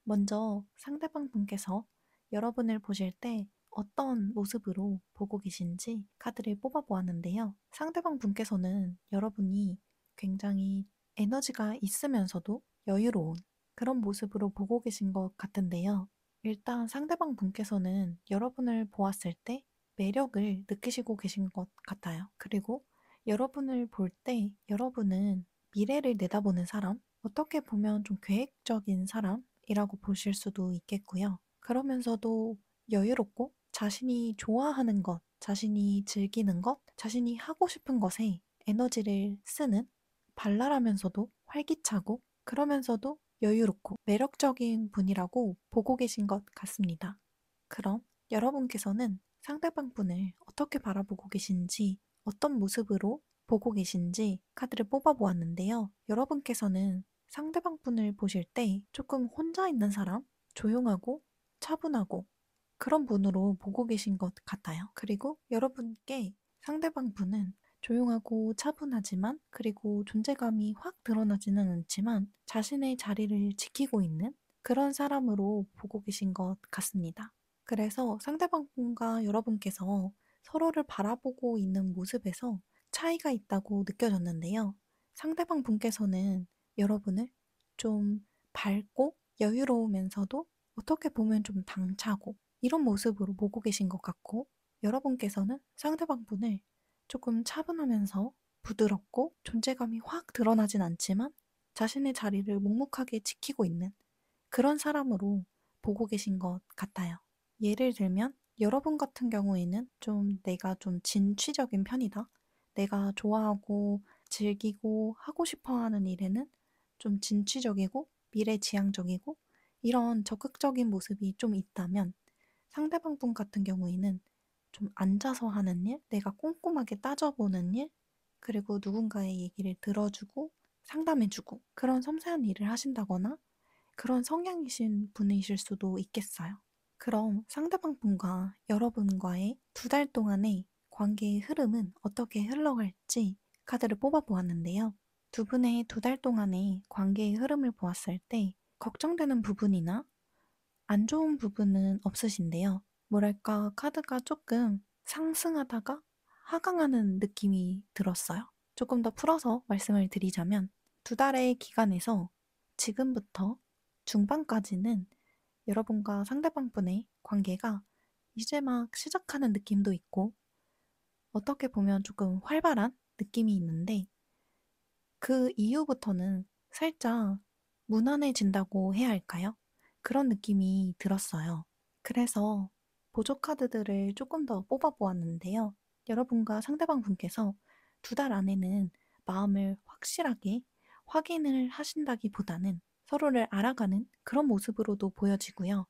먼저 상대방 분께서 여러분을 보실 때 어떤 모습으로 보고 계신지 카드를 뽑아 보았는데요. 상대방 분께서는 여러분이 굉장히 에너지가 있으면서도 여유로운 그런 모습으로 보고 계신 것 같은데요. 일단 상대방 분께서는 여러분을 보았을 때 매력을 느끼시고 계신 것 같아요. 그리고 여러분을 볼 때 여러분은 미래를 내다보는 사람, 어떻게 보면 좀 계획적인 사람이라고 보실 수도 있겠고요. 그러면서도 여유롭고 자신이 좋아하는 것, 자신이 즐기는 것, 자신이 하고 싶은 것에 에너지를 쓰는 발랄하면서도 활기차고 그러면서도 여유롭고 매력적인 분이라고 보고 계신 것 같습니다. 그럼 여러분께서는 상대방 분을 어떻게 바라보고 계신지, 어떤 모습으로 보고 계신지 카드를 뽑아 보았는데요. 여러분께서는 상대방 분을 보실 때 조금 혼자 있는 사람, 조용하고 차분하고 그런 분으로 보고 계신 것 같아요. 그리고 여러분께 상대방 분은 조용하고 차분하지만 그리고 존재감이 확 드러나지는 않지만 자신의 자리를 지키고 있는 그런 사람으로 보고 계신 것 같습니다. 그래서 상대방분과 여러분께서 서로를 바라보고 있는 모습에서 차이가 있다고 느껴졌는데요. 상대방 분께서는 여러분을 좀 밝고 여유로우면서도 어떻게 보면 좀 당차고 이런 모습으로 보고 계신 것 같고 여러분께서는 상대방 분을 조금 차분하면서 부드럽고 존재감이 확 드러나진 않지만 자신의 자리를 묵묵하게 지키고 있는 그런 사람으로 보고 계신 것 같아요. 예를 들면 여러분 같은 경우에는 좀 내가 좀 진취적인 편이다. 내가 좋아하고 즐기고 하고 싶어 하는 일에는 좀 진취적이고 미래지향적이고 이런 적극적인 모습이 좀 있다면 상대방 분 같은 경우에는 좀 앉아서 하는 일, 내가 꼼꼼하게 따져보는 일, 그리고 누군가의 얘기를 들어주고 상담해주고 그런 섬세한 일을 하신다거나 그런 성향이신 분이실 수도 있겠어요. 그럼 상대방 분과 여러분과의 두 달 동안의 관계의 흐름은 어떻게 흘러갈지 카드를 뽑아 보았는데요. 두 분의 두 달 동안의 관계의 흐름을 보았을 때 걱정되는 부분이나 안 좋은 부분은 없으신데요. 뭐랄까, 카드가 조금 상승하다가 하강하는 느낌이 들었어요. 조금 더 풀어서 말씀을 드리자면, 두 달의 기간에서 지금부터 중반까지는 여러분과 상대방 분의 관계가 이제 막 시작하는 느낌도 있고, 어떻게 보면 조금 활발한 느낌이 있는데, 그 이후부터는 살짝 무난해진다고 해야 할까요? 그런 느낌이 들었어요. 그래서 보조 카드들을 조금 더 뽑아 보았는데요. 여러분과 상대방 분께서 두 달 안에는 마음을 확 확실하게 확인을 하신다기보다는 서로를 알아가는 그런 모습으로도 보여지고요.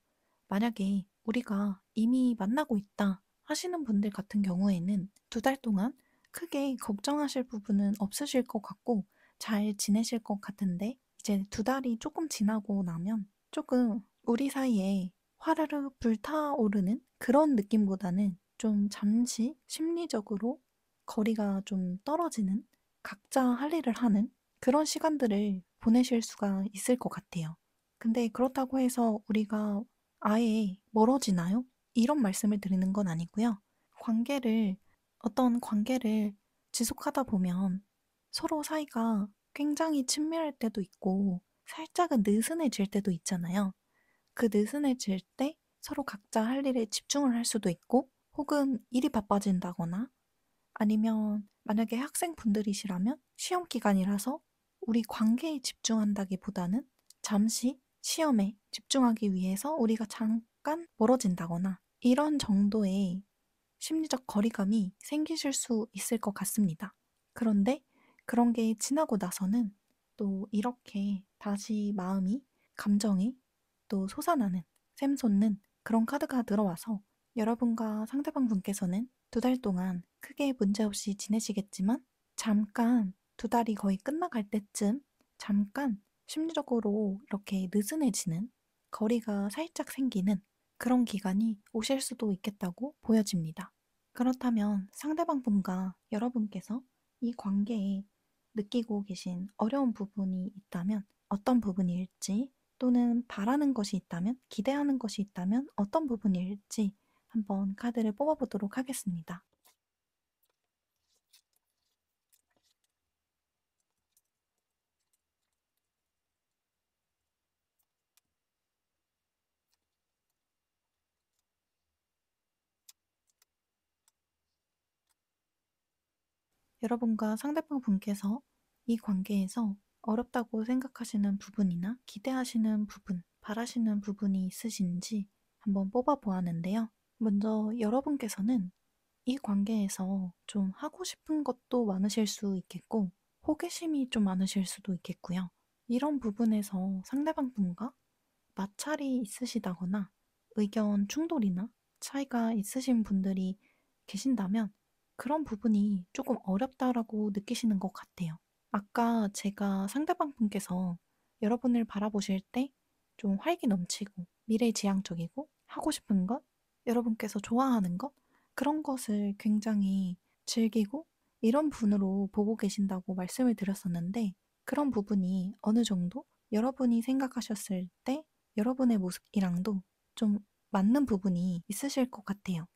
만약에 우리가 이미 만나고 있다 하시는 분들 같은 경우에는 2달 동안 크게 걱정하실 부분은 없으실 것 같고 잘 지내실 것 같은데 이제 2달이 조금 지나고 나면 조금 우리 사이에 화르르 불타오르는 그런 느낌보다는 좀 잠시 심리적으로 거리가 좀 떨어지는 각자 할 일을 하는 그런 시간들을 보내실 수가 있을 것 같아요. 근데 그렇다고 해서 우리가 아예 멀어지나요? 이런 말씀을 드리는 건 아니고요. 관계를, 어떤 관계를 지속하다 보면 서로 사이가 굉장히 친밀할 때도 있고 살짝은 느슨해질 때도 있잖아요. 그 느슨해질 때 서로 각자 할 일에 집중을 할 수도 있고 혹은 일이 바빠진다거나 아니면 만약에 학생분들이시라면 시험 기간이라서 우리 관계에 집중한다기보다는 잠시 시험에 집중하기 위해서 우리가 잠깐 멀어진다거나 이런 정도의 심리적 거리감이 생기실 수 있을 것 같습니다. 그런데 그런 게 지나고 나서는 또 이렇게 다시 마음이, 감정이 또 솟아나는, 샘솟는 그런 카드가 들어와서 여러분과 상대방 분께서는 2달 동안 크게 문제없이 지내시겠지만 잠깐 2달이 거의 끝나갈 때쯤 잠깐 심리적으로 이렇게 느슨해지는 거리가 살짝 생기는 그런 기간이 오실 수도 있겠다고 보여집니다. 그렇다면 상대방 분과 여러분께서 이 관계에 느끼고 계신 어려운 부분이 있다면 어떤 부분일지 또는 바라는 것이 있다면 기대하는 것이 있다면 어떤 부분일지 한번 카드를 뽑아보도록 하겠습니다. 여러분과 상대방 분께서 이 관계에서 어렵다고 생각하시는 부분이나 기대하시는 부분, 바라시는 부분이 있으신지 한번 뽑아 보았는데요. 먼저 여러분께서는 이 관계에서 좀 하고 싶은 것도 많으실 수 있겠고, 호기심이 좀 많으실 수도 있겠고요. 이런 부분에서 상대방 분과 마찰이 있으시다거나 의견 충돌이나 차이가 있으신 분들이 계신다면 그런 부분이 조금 어렵다라고 느끼시는 것 같아요. 아까 제가 상대방 분께서 여러분을 바라보실 때 좀 활기 넘치고 미래지향적이고 하고 싶은 것, 여러분께서 좋아하는 것, 그런 것을 굉장히 즐기고 이런 분으로 보고 계신다고 말씀을 드렸었는데 그런 부분이 어느 정도 여러분이 생각하셨을 때 여러분의 모습이랑도 좀 맞는 부분이 있으실 것 같아요.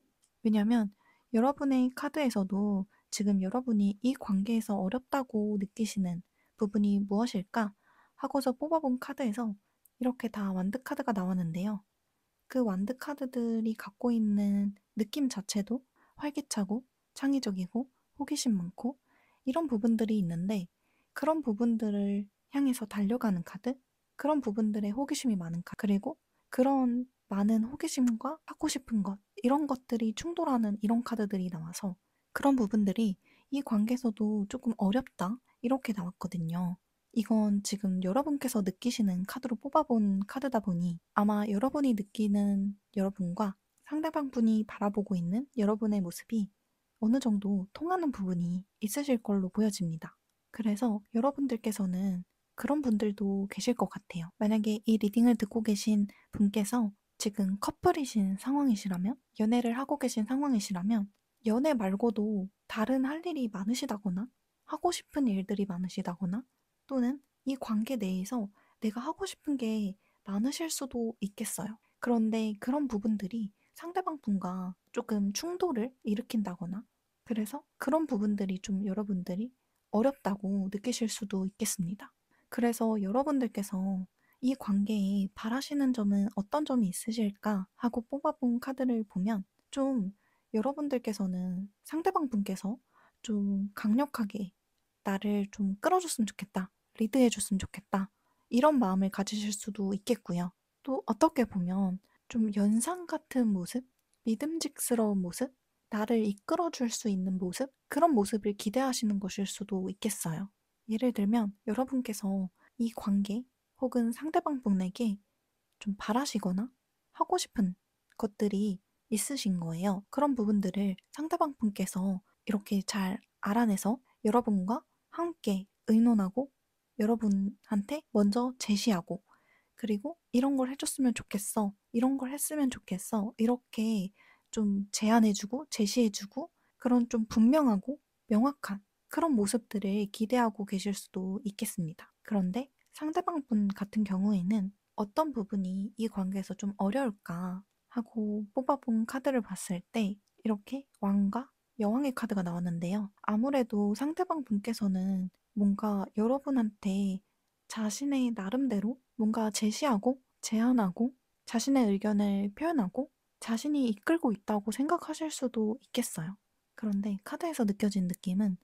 왜냐면 여러분의 카드에서도 지금 여러분이 이 관계에서 어렵다고 느끼시는 부분이 무엇일까 하고서 뽑아본 카드에서 이렇게 다 완드 카드가 나왔는데요. 그 완드 카드들이 갖고 있는 느낌 자체도 활기차고 창의적이고 호기심 많고 이런 부분들이 있는데 그런 부분들을 향해서 달려가는 카드? 그런 부분들에 호기심이 많은 카드. 그리고 그런 많은 호기심과 하고 싶은 것, 이런 것들이 충돌하는 이런 카드들이 나와서 그런 부분들이 이 관계에서도 조금 어렵다. 이렇게 나왔거든요. 이건 지금 여러분께서 느끼시는 카드로 뽑아본 카드다 보니 아마 여러분이 느끼는 여러분과 상대방 분이 바라보고 있는 여러분의 모습이 어느 정도 통하는 부분이 있으실 걸로 보여집니다. 그래서 여러분들께서는 그런 분들도 계실 것 같아요. 만약에 이 리딩을 듣고 계신 분께서 지금 커플이신 상황이시라면, 연애를 하고 계신 상황이시라면, 연애 말고도 다른 할 일이 많으시다거나, 하고 싶은 일들이 많으시다거나, 또는 이 관계 내에서 내가 하고 싶은 게 많으실 수도 있겠어요. 그런데 그런 부분들이 상대방 분과 조금 충돌을 일으킨다거나, 그래서 그런 부분들이 좀 여러분들이 어렵다고 느끼실 수도 있겠습니다. 그래서 여러분들께서 이 관계에 바라시는 점은 어떤 점이 있으실까 하고 뽑아본 카드를 보면 좀 여러분들께서는 상대방 분께서 좀 강력하게 나를 좀 끌어줬으면 좋겠다. 리드해줬으면 좋겠다. 이런 마음을 가지실 수도 있겠고요. 또 어떻게 보면 좀 연상 같은 모습, 믿음직스러운 모습, 나를 이끌어줄 수 있는 모습, 그런 모습을 기대하시는 것일 수도 있겠어요. 예를 들면 여러분께서 이 관계 혹은 상대방 분에게 좀 바라시거나 하고 싶은 것들이 있으신 거예요. 그런 부분들을 상대방 분께서 이렇게 잘 알아내서 여러분과 함께 의논하고 여러분한테 먼저 제시하고 그리고 "이런 걸 해 줬으면 좋겠어. 이런 걸 했으면 좋겠어." 이렇게 좀 제안해 주고 제시해 주고 그런 좀 분명하고 명확한 그런 모습들을 기대하고 계실 수도 있겠습니다. 그런데 상대방 분 같은 경우에는 '어떤 부분이 이 관계에서 좀 어려울까?' 하고 뽑아 본 카드를 봤을 때 이렇게 왕과 여왕의 카드가 나왔는데요. 아무래도 상대방 분께서는 뭔가 여러분한테 자신의 나름대로 뭔가 제시하고 제안하고 자신의 의견을 표현하고 자신이 이끌고 있다고 생각하실 수도 있겠어요. 그런데 카드에서 느껴진 느낌은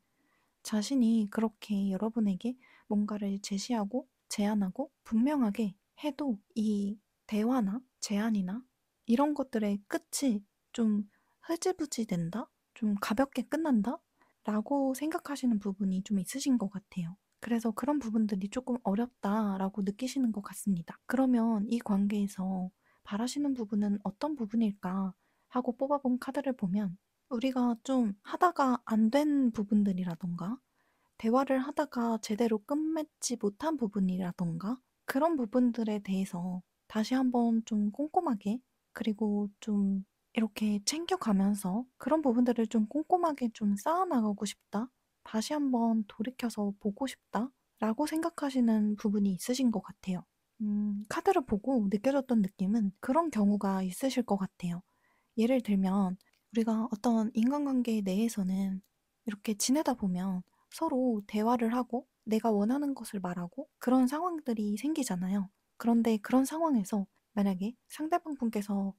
자신이 그렇게 여러분에게 뭔가를 제시하고 제안하고 분명하게 해도 이 대화나 제안이나 이런 것들의 끝이 좀 흐지부지 된다? 좀 가볍게 끝난다? 라고 생각하시는 부분이 좀 있으신 것 같아요. 그래서 그런 부분들이 조금 어렵다라고 느끼시는 것 같습니다. 그러면 이 관계에서 바라시는 부분은 어떤 부분일까 하고 뽑아본 카드를 보면 우리가 좀 하다가 안 된 부분들이라던가 대화를 하다가 제대로 끝맺지 못한 부분이라던가 그런 부분들에 대해서 다시 한번 좀 꼼꼼하게 그리고 좀 이렇게 챙겨가면서 그런 부분들을 좀 꼼꼼하게 좀 쌓아나가고 싶다. 다시 한번 돌이켜서 보고 싶다라고 생각하시는 부분이 있으신 것 같아요. 카드를 보고 느껴졌던 느낌은 그런 경우가 있으실 것 같아요. 예를 들면 우리가 어떤 인간관계 내에서는 이렇게 지내다 보면 서로 대화를 하고 내가 원하는 것을 말하고 그런 상황들이 생기잖아요. 그런데 그런 상황에서 만약에 상대방 분께서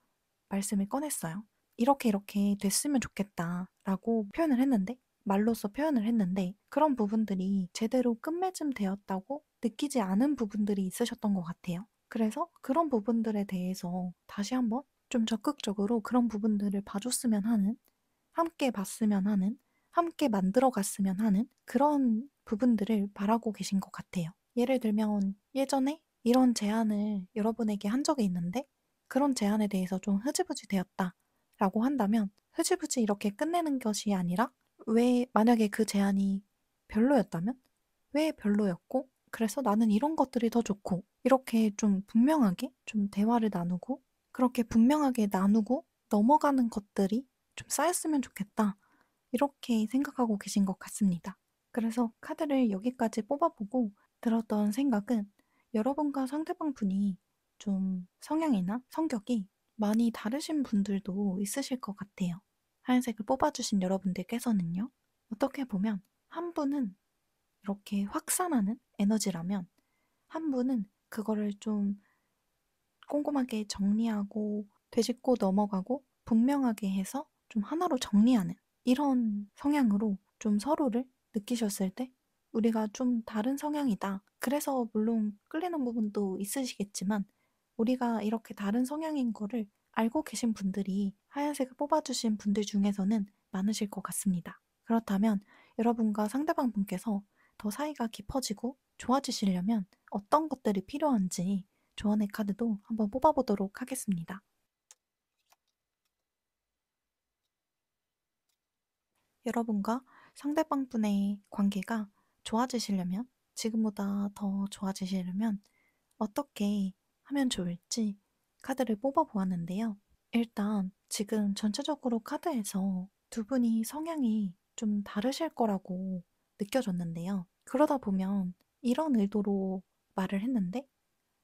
말씀을 꺼냈어요. "이렇게 이렇게 됐으면 좋겠다."라고 표현을 했는데 말로써 표현을 했는데 그런 부분들이 제대로 끝맺음 되었다고 느끼지 않은 부분들이 있으셨던 것 같아요. 그래서 그런 부분들에 대해서 다시 한번 좀 적극적으로 그런 부분들을 봐줬으면 하는, 함께 봤으면 하는, 함께 만들어 갔으면 하는 그런 부분들을 바라고 계신 것 같아요. 예를 들면 예전에 이런 제안을 여러분에게 한 적이 있는데 그런 제안에 대해서 좀 흐지부지 되었다라고 한다면 흐지부지 이렇게 끝내는 것이 아니라 왜 만약에 그 제안이 별로였다면 왜 별로였고 그래서 나는 이런 것들이 더 좋고 이렇게 좀 분명하게 좀 대화를 나누고 그렇게 분명하게 나누고 넘어가는 것들이 좀 쌓였으면 좋겠다. 이렇게 생각하고 계신 것 같습니다. 그래서 카드를 여기까지 뽑아보고 들었던 생각은 여러분과 상대방 분이 좀 성향이나 성격이 많이 다르신 분들도 있으실 것 같아요. 하얀색을 뽑아주신 여러분들께서는요. 어떻게 보면 한 분은 이렇게 확산하는 에너지라면 한 분은 그거를 좀 꼼꼼하게 정리하고 되짚고 넘어가고 분명하게 해서 좀 하나로 정리하는 이런 성향으로 좀 서로를 느끼셨을 때 우리가 좀 다른 성향이다. 그래서 물론 끌리는 부분도 있으시겠지만 우리가 이렇게 다른 성향인 거를 알고 계신 분들이 하얀색을 뽑아주신 분들 중에서는 많으실 것 같습니다. 그렇다면 여러분과 상대방 분께서 더 사이가 깊어지고 좋아지시려면 어떤 것들이 필요한지 조언의 카드도 한번 뽑아보도록 하겠습니다. 여러분과 상대방 분의 관계가 좋아지시려면, 지금보다 더 좋아지시려면 어떻게 하면 좋을지 카드를 뽑아보았는데요. 일단 지금 전체적으로 카드에서 두 분이 성향이 좀 다르실 거라고 느껴졌는데요. 그러다 보면 이런 의도로 말을 했는데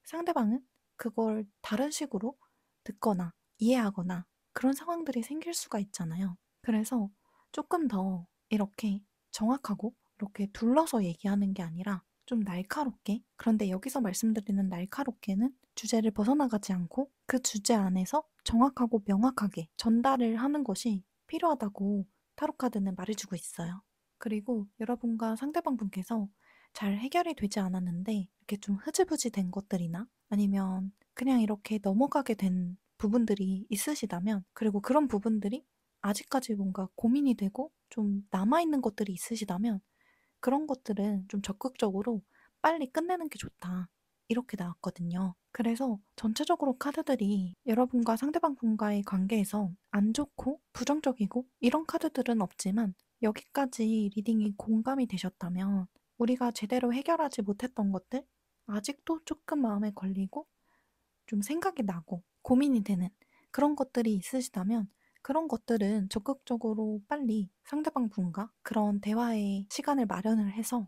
상대방은 그걸 다른 식으로 듣거나 이해하거나 그런 상황들이 생길 수가 있잖아요. 그래서 조금 더 이렇게 정확하고 이렇게 둘러서 얘기하는 게 아니라 좀 날카롭게, 그런데 여기서 말씀드리는 날카롭게는 주제를 벗어나가지 않고 그 주제 안에서 정확하고 명확하게 전달을 하는 것이 필요하다고 타로카드는 말해주고 있어요. 그리고 여러분과 상대방 분께서 잘 해결이 되지 않았는데 이렇게 좀 흐지부지 된 것들이나 아니면 그냥 이렇게 넘어가게 된 부분들이 있으시다면 그리고 그런 부분들이 아직까지 뭔가 고민이 되고 좀 남아있는 것들이 있으시다면 그런 것들은 좀 적극적으로 빨리 끝내는 게 좋다. 이렇게 나왔거든요. 그래서 전체적으로 카드들이 여러분과 상대방 분과의 관계에서 안 좋고 부정적이고 이런 카드들은 없지만 여기까지 리딩이 공감이 되셨다면 우리가 제대로 해결하지 못했던 것들, 아직도 조금 마음에 걸리고 좀 생각이 나고 고민이 되는 그런 것들이 있으시다면 그런 것들은 적극적으로 빨리 상대방 분과 그런 대화의 시간을 마련을 해서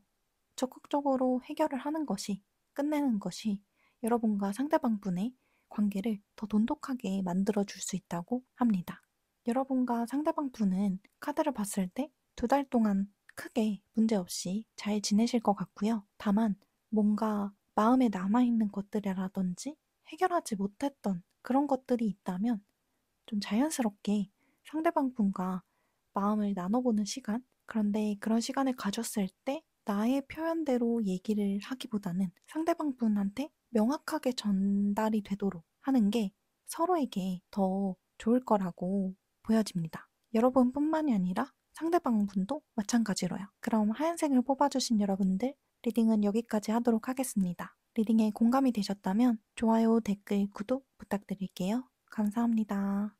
적극적으로 해결을 하는 것이, 끝내는 것이 여러분과 상대방 분의 관계를 더 돈독하게 만들어 줄 수 있다고 합니다. 여러분과 상대방 분은 카드를 봤을 때 2달 동안 크게 문제없이 잘 지내실 것 같고요. 다만 뭔가 마음에 남아있는 것들이라든지 해결하지 못했던 그런 것들이 있다면 좀 자연스럽게 상대방 분과 마음을 나눠보는 시간? 그런데 그런 시간을 가졌을 때 나의 표현대로 얘기를 하기보다는 상대방 분한테 명확하게 전달이 되도록 하는 게 서로에게 더 좋을 거라고 보여집니다. 여러분뿐만이 아니라 상대방 분도 마찬가지로요. 그럼 하얀색을 뽑아주신 여러분들, 리딩은 여기까지 하도록 하겠습니다. 리딩에 공감이 되셨다면 좋아요, 댓글, 구독 부탁드릴게요. 감사합니다.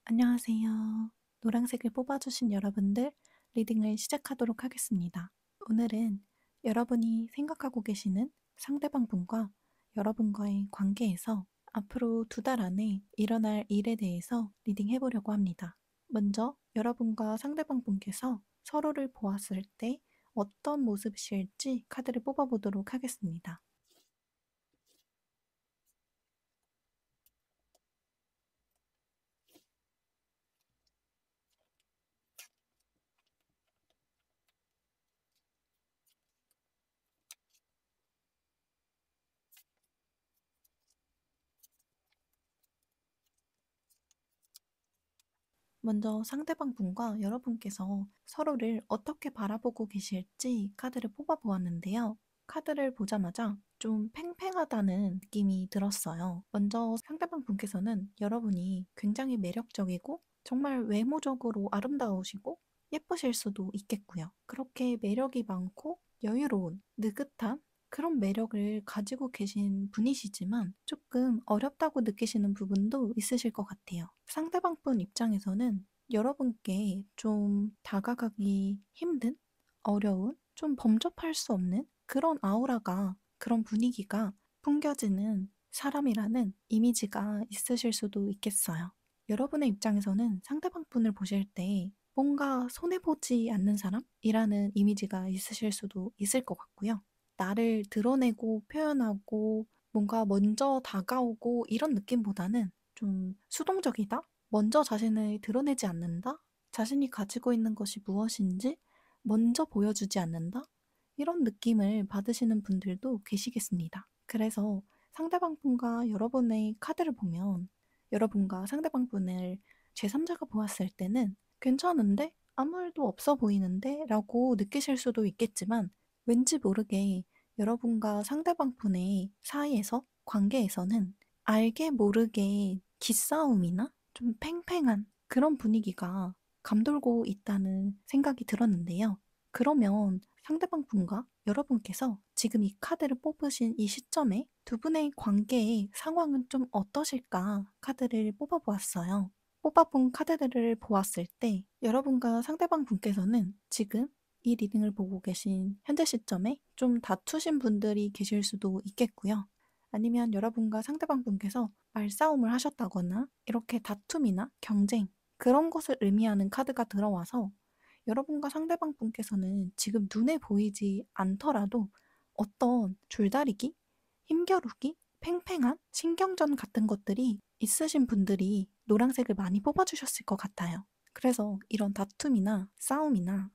안녕하세요. 노란색을 뽑아주신 여러분들, 리딩을 시작하도록 하겠습니다. 오늘은 여러분이 생각하고 계시는 상대방 분과 여러분과의 관계에서 앞으로 2달 안에 일어날 일에 대해서 리딩해보려고 합니다. 먼저 여러분과 상대방 분께서 서로를 보았을 때 어떤 모습이실지 카드를 뽑아보도록 하겠습니다. 먼저 상대방 분과 여러분께서 서로를 어떻게 바라보고 계실지 카드를 뽑아보았는데요. 카드를 보자마자 좀 팽팽하다는 느낌이 들었어요. 먼저 상대방 분께서는 여러분이 굉장히 매력적이고 정말 외모적으로 아름다우시고 예쁘실 수도 있겠고요. 그렇게 매력이 많고 여유로운, 느긋한 그런 매력을 가지고 계신 분이시지만 조금 어렵다고 느끼시는 부분도 있으실 것 같아요. 상대방 분 입장에서는 여러분께 좀 다가가기 힘든, 어려운, 좀 범접할 수 없는 그런 아우라가, 그런 분위기가 풍겨지는 사람이라는 이미지가 있으실 수도 있겠어요. 여러분의 입장에서는 상대방 분을 보실 때 뭔가 손해보지 않는 사람이라는 이미지가 있으실 수도 있을 것 같고요. 나를 드러내고 표현하고 뭔가 먼저 다가오고 이런 느낌보다는 좀 수동적이다? 먼저 자신을 드러내지 않는다? 자신이 가지고 있는 것이 무엇인지 먼저 보여주지 않는다? 이런 느낌을 받으시는 분들도 계시겠습니다. 그래서 상대방 분과 여러분의 카드를 보면 여러분과 상대방 분을 제3자가 보았을 때는 괜찮은데? 아무 일도 없어 보이는데? 라고 느끼실 수도 있겠지만 왠지 모르게 여러분과 상대방 분의 사이에서 관계에서는 알게 모르게 기싸움이나 좀 팽팽한 그런 분위기가 감돌고 있다는 생각이 들었는데요. 그러면 상대방 분과 여러분께서 지금 이 카드를 뽑으신 이 시점에 두 분의 관계의 상황은 좀 어떠실까 카드를 뽑아보았어요. 뽑아본 카드들을 보았을 때 여러분과 상대방 분께서는 지금 이 리딩을 보고 계신 현재 시점에 좀 다투신 분들이 계실 수도 있겠고요. 아니면 여러분과 상대방 분께서 말싸움을 하셨다거나 이렇게 다툼이나 경쟁 그런 것을 의미하는 카드가 들어와서 여러분과 상대방 분께서는 지금 눈에 보이지 않더라도 어떤 줄다리기, 힘겨루기, 팽팽한 신경전 같은 것들이 있으신 분들이 노란색을 많이 뽑아주셨을 것 같아요. 그래서 이런 다툼이나 싸움이나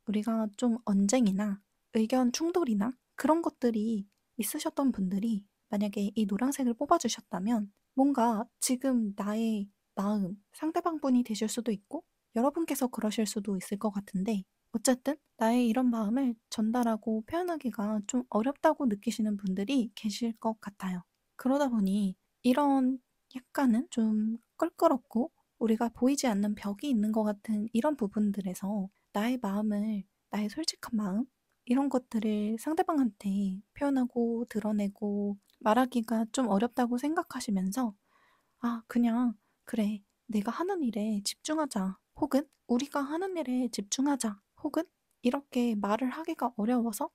우리가 좀 언쟁이나 의견 충돌이나 그런 것들이 있으셨던 분들이 만약에 이 노란색을 뽑아주셨다면 뭔가 지금 나의 마음, 상대방 분이 되실 수도 있고 여러분께서 그러실 수도 있을 것 같은데 어쨌든 나의 이런 마음을 전달하고 표현하기가 좀 어렵다고 느끼시는 분들이 계실 것 같아요. 그러다 보니 이런 약간은 좀 껄끄럽고 우리가 보이지 않는 벽이 있는 것 같은 이런 부분들에서 나의 마음을, 나의 솔직한 마음, 이런 것들을 상대방한테 표현하고 드러내고 말하기가 좀 어렵다고 생각하시면서 아, 그냥, 그래, 내가 하는 일에 집중하자. 혹은 우리가 하는 일에 집중하자. 혹은 이렇게 말을 하기가 어려워서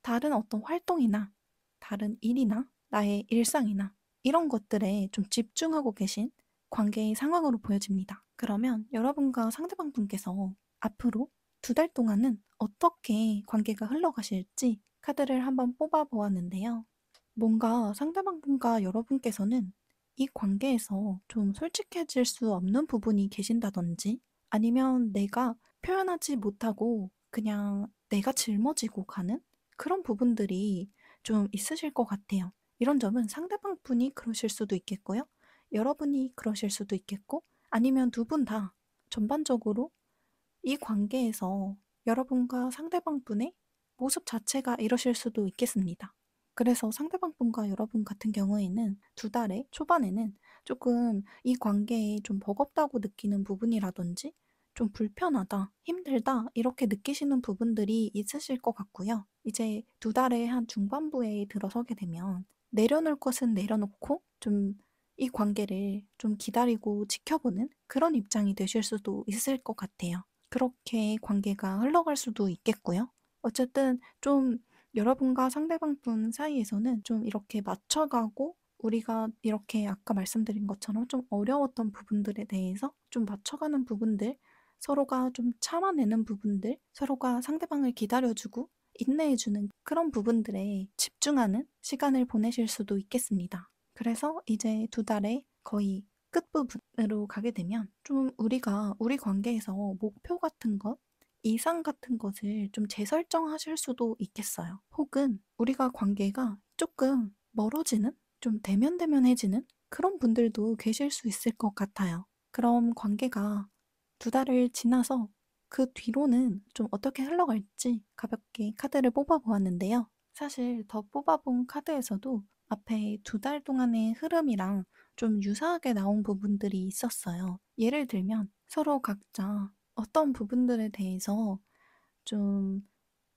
다른 어떤 활동이나 다른 일이나 나의 일상이나 이런 것들에 좀 집중하고 계신 관계의 상황으로 보여집니다. 그러면 여러분과 상대방 분께서 앞으로 2달 동안은 어떻게 관계가 흘러가실지 카드를 한번 뽑아 보았는데요. 뭔가 상대방 분과 여러분께서는 이 관계에서 좀 솔직해질 수 없는 부분이 계신다든지 아니면 내가 표현하지 못하고 그냥 내가 짊어지고 가는 그런 부분들이 좀 있으실 것 같아요. 이런 점은 상대방 분이 그러실 수도 있겠고요. 여러분이 그러실 수도 있겠고 아니면 두 분 다 전반적으로 이 관계에서 여러분과 상대방 분의 모습 자체가 이러실 수도 있겠습니다. 그래서 상대방 분과 여러분 같은 경우에는 2달의 초반에는 조금 이 관계에 좀 버겁다고 느끼는 부분이라든지 좀 불편하다, 힘들다, 이렇게 느끼시는 부분들이 있으실 것 같고요. 이제 2달의 한 중반부에 들어서게 되면 내려놓을 것은 내려놓고 좀 이 관계를 좀 기다리고 지켜보는 그런 입장이 되실 수도 있을 것 같아요. 그렇게 관계가 흘러갈 수도 있겠고요. 어쨌든 좀 여러분과 상대방 분 사이에서는 좀 이렇게 맞춰가고 우리가 이렇게 아까 말씀드린 것처럼 좀 어려웠던 부분들에 대해서 좀 맞춰가는 부분들, 서로가 좀 참아내는 부분들, 서로가 상대방을 기다려주고 인내해주는 그런 부분들에 집중하는 시간을 보내실 수도 있겠습니다. 그래서 이제 2달에 거의 끝부분으로 가게 되면 좀 우리가 우리 관계에서 목표 같은 것, 이상 같은 것을 좀 재설정하실 수도 있겠어요. 혹은 우리가 관계가 조금 멀어지는, 좀 대면대면해지는 그런 분들도 계실 수 있을 것 같아요. 그럼 관계가 2달을 지나서 그 뒤로는 좀 어떻게 흘러갈지 가볍게 카드를 뽑아보았는데요. 사실 더 뽑아본 카드에서도 앞에 2달 동안의 흐름이랑 좀 유사하게 나온 부분들이 있었어요. 예를 들면 서로 각자 어떤 부분들에 대해서 좀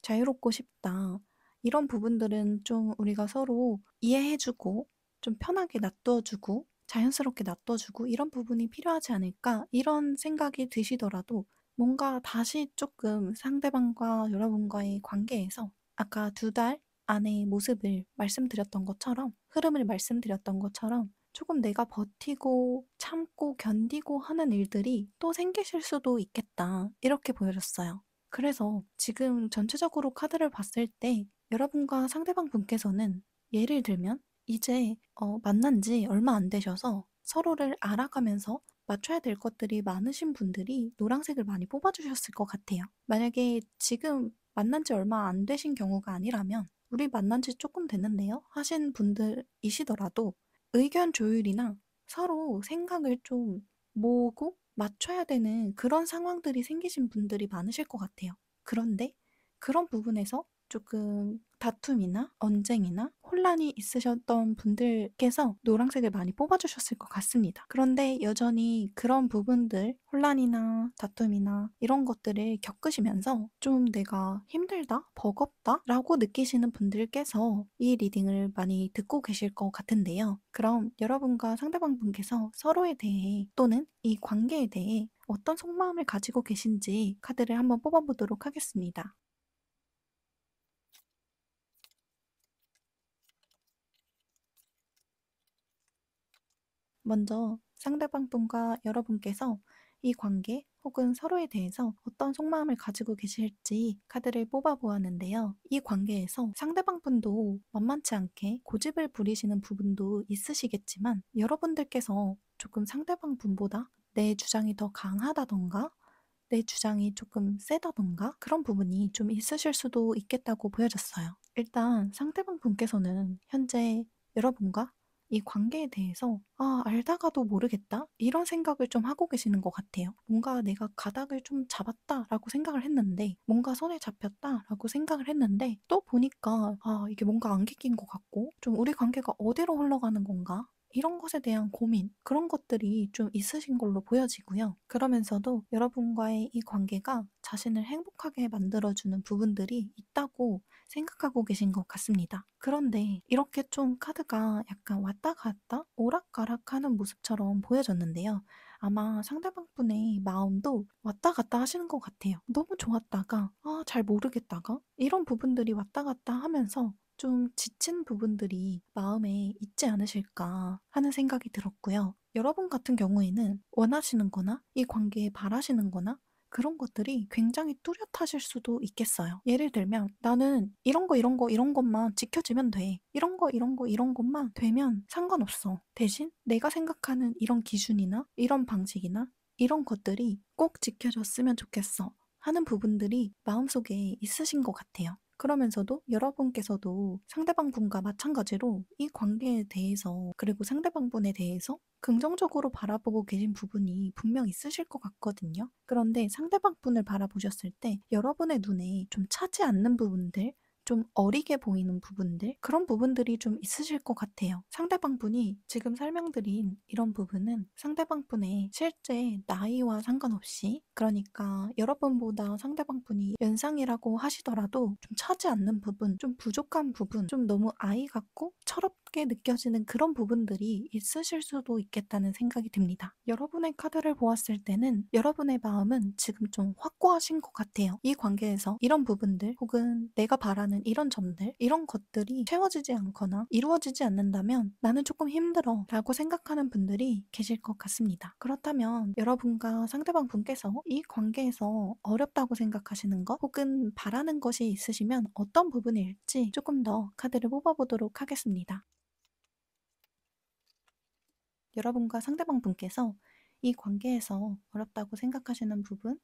자유롭고 싶다. 이런 부분들은 좀 우리가 서로 이해해주고 좀 편하게 놔둬주고 자연스럽게 놔둬주고 이런 부분이 필요하지 않을까 이런 생각이 드시더라도 뭔가 다시 조금 상대방과 여러분과의 관계에서 아까 2달 안의 모습을 말씀드렸던 것처럼 흐름을 말씀드렸던 것처럼 조금 내가 버티고 참고 견디고 하는 일들이 또 생기실 수도 있겠다. 이렇게 보여졌어요. 그래서 지금 전체적으로 카드를 봤을 때 여러분과 상대방 분께서는 예를 들면 이제 만난 지 얼마 안 되셔서 서로를 알아가면서 맞춰야 될 것들이 많으신 분들이 노란색을 많이 뽑아주셨을 것 같아요. 만약에 지금 만난 지 얼마 안 되신 경우가 아니라면 우리 만난 지 조금 됐는데요 하신 분들이시더라도 의견 조율이나 서로 생각을 좀 모으고 맞춰야 되는 그런 상황들이 생기신 분들이 많으실 것 같아요. 그런데 그런 부분에서 조금 다툼이나 언쟁이나 혼란이 있으셨던 분들께서 노란색을 많이 뽑아주셨을 것 같습니다. 그런데 여전히 그런 부분들, 혼란이나 다툼이나 이런 것들을 겪으시면서 좀 내가 힘들다, 버겁다 라고 느끼시는 분들께서 이 리딩을 많이 듣고 계실 것 같은데요. 그럼 여러분과 상대방 분께서 서로에 대해 또는 이 관계에 대해 어떤 속마음을 가지고 계신지 카드를 한번 뽑아보도록 하겠습니다. 먼저 상대방 분과 여러분께서 이 관계 혹은 서로에 대해서 어떤 속마음을 가지고 계실지 카드를 뽑아보았는데요. 이 관계에서 상대방 분도 만만치 않게 고집을 부리시는 부분도 있으시겠지만 여러분들께서 조금 상대방 분보다 내 주장이 더 강하다던가 내 주장이 조금 세다던가 그런 부분이 좀 있으실 수도 있겠다고 보여졌어요. 일단 상대방 분께서는 현재 여러분과 이 관계에 대해서 '아 알다가도 모르겠다.' 이런 생각을 좀 하고 계시는 것 같아요. 뭔가 '내가 가닥을 좀 잡았다.'라고 생각을 했는데 '뭔가 손에 잡혔다.'라고 생각을 했는데 또 보니까 '아 이게 뭔가 안개 낀 것 같고 좀 우리 관계가 어디로 흘러가는 건가?' 이런 것에 대한 고민, 그런 것들이 좀 있으신 걸로 보여지고요. 그러면서도 여러분과의 이 관계가 자신을 행복하게 만들어주는 부분들이 있다고 생각하고 계신 것 같습니다. 그런데 이렇게 좀 카드가 약간 왔다 갔다 오락가락 하는 모습처럼 보여졌는데요. 아마 상대방분의 마음도 왔다 갔다 하시는 것 같아요. 너무 좋았다가, 잘 모르겠다가, 이런 부분들이 왔다 갔다 하면서 좀 지친 부분들이 마음에 있지 않으실까 하는 생각이 들었고요. 여러분 같은 경우에는 원하시는 거나 이 관계에 바라시는 거나 그런 것들이 굉장히 뚜렷하실 수도 있겠어요. 예를 들면 나는 이런 거 이런 거 이런 것만 지켜지면 돼. 이런 거 이런 거 이런 것만 되면 상관없어. 대신 내가 생각하는 이런 기준이나 이런 방식이나 이런 것들이 꼭 지켜졌으면 좋겠어 하는 부분들이 마음속에 있으신 것 같아요. 그러면서도 여러분께서도 상대방분과 마찬가지로 이 관계에 대해서 그리고 상대방분에 대해서 긍정적으로 바라보고 계신 부분이 분명 있으실 것 같거든요. 그런데 상대방분을 바라보셨을 때 여러분의 눈에 좀 차지 않는 부분들, 좀 어리게 보이는 부분들, 그런 부분들이 좀 있으실 것 같아요. 상대방분이 지금 설명드린 이런 부분은 상대방분의 실제 나이와 상관없이, 그러니까 여러분보다 상대방분이 연상이라고 하시더라도 좀 차지 않는 부분, 좀 부족한 부분, 좀 너무 아이 같고 철없게 느껴지는 그런 부분들이 있으실 수도 있겠다는 생각이 듭니다. 여러분의 카드를 보았을 때는 여러분의 마음은 지금 좀 확고하신 것 같아요. 이 관계에서 이런 부분들 혹은 내가 바라는 이런 점들, 이런 것들이 채워지지 않거나 이루어지지 않는다면 나는 조금 힘들어 라고 생각하는 분들이 계실 것 같습니다. 그렇다면 여러분과 상대방 분께서 이 관계에서 어렵다고 생각하시는 것 혹은 바라는 것이 있으시면 어떤 부분일지 조금 더 카드를 뽑아보도록 하겠습니다. 여러분과 상대방 분께서 이 관계에서 어렵다고 생각하시는 부분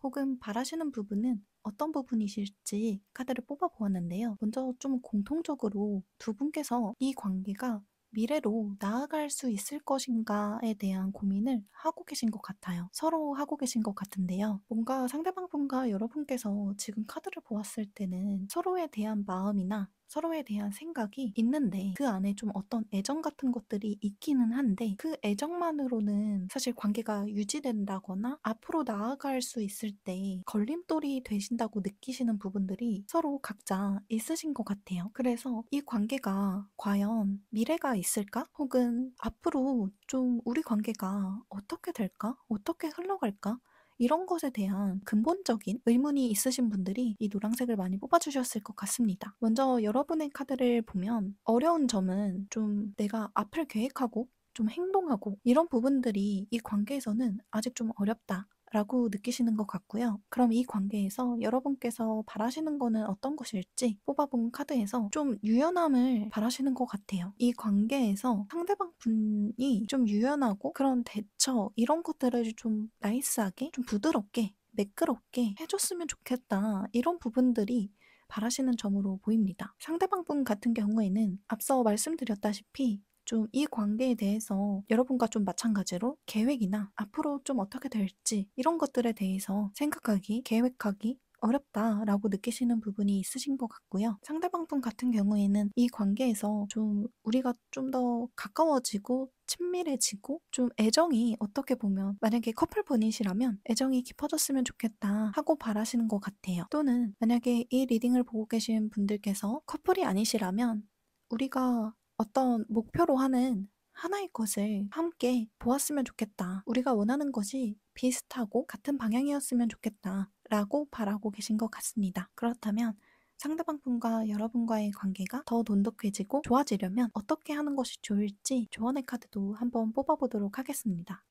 혹은 바라시는 부분은 어떤 부분이실지 카드를 뽑아보았는데요. 먼저 좀 공통적으로 두 분께서 이 관계가 미래로 나아갈 수 있을 것인가에 대한 고민을 하고 계신 것 같아요. 서로 하고 계신 것 같은데요. 뭔가 상대방분과 여러분께서 지금 카드를 보았을 때는 서로에 대한 마음이나 서로에 대한 생각이 있는데 그 안에 좀 어떤 애정 같은 것들이 있기는 한데 그 애정만으로는 사실 관계가 유지된다거나 앞으로 나아갈 수 있을 때 걸림돌이 되신다고 느끼시는 부분들이 서로 각자 있으신 것 같아요. 그래서 이 관계가 과연 미래가 있을까? 혹은 앞으로 좀 우리 관계가 어떻게 될까? 어떻게 흘러갈까? 이런 것에 대한 근본적인 의문이 있으신 분들이 이 노란색을 많이 뽑아주셨을 것 같습니다. 먼저 여러분의 카드를 보면 어려운 점은 좀 내가 앞을 계획하고 좀 행동하고 이런 부분들이 이 관계에서는 아직 좀 어렵다. 라고 느끼시는 것 같고요. 그럼 이 관계에서 여러분께서 바라시는 거는 어떤 것일지 뽑아본 카드에서 좀 유연함을 바라시는 것 같아요. 이 관계에서 상대방 분이 좀 유연하고 그런 대처 이런 것들을 좀 나이스하게 좀 부드럽게 매끄럽게 해줬으면 좋겠다. 이런 부분들이 바라시는 점으로 보입니다. 상대방 분 같은 경우에는 앞서 말씀드렸다시피 좀 이 관계에 대해서 여러분과 좀 마찬가지로 계획이나 앞으로 좀 어떻게 될지 이런 것들에 대해서 생각하기, 계획하기 어렵다라고 느끼시는 부분이 있으신 것 같고요. 상대방 분 같은 경우에는 이 관계에서 좀 우리가 좀 더 가까워지고 친밀해지고 좀 애정이 어떻게 보면 만약에 커플분이시라면 애정이 깊어졌으면 좋겠다 하고 바라시는 것 같아요. 또는 만약에 이 리딩을 보고 계신 분들께서 커플이 아니시라면 우리가 어떤 목표로 하는 하나의 것을 함께 보았으면 좋겠다. 우리가 원하는 것이 비슷하고 같은 방향이었으면 좋겠다. 라고 바라고 계신 것 같습니다. 그렇다면 상대방 분과 여러분과의 관계가 더 돈독해지고 좋아지려면 어떻게 하는 것이 좋을지 조언의 카드도 한번 뽑아보도록 하겠습니다.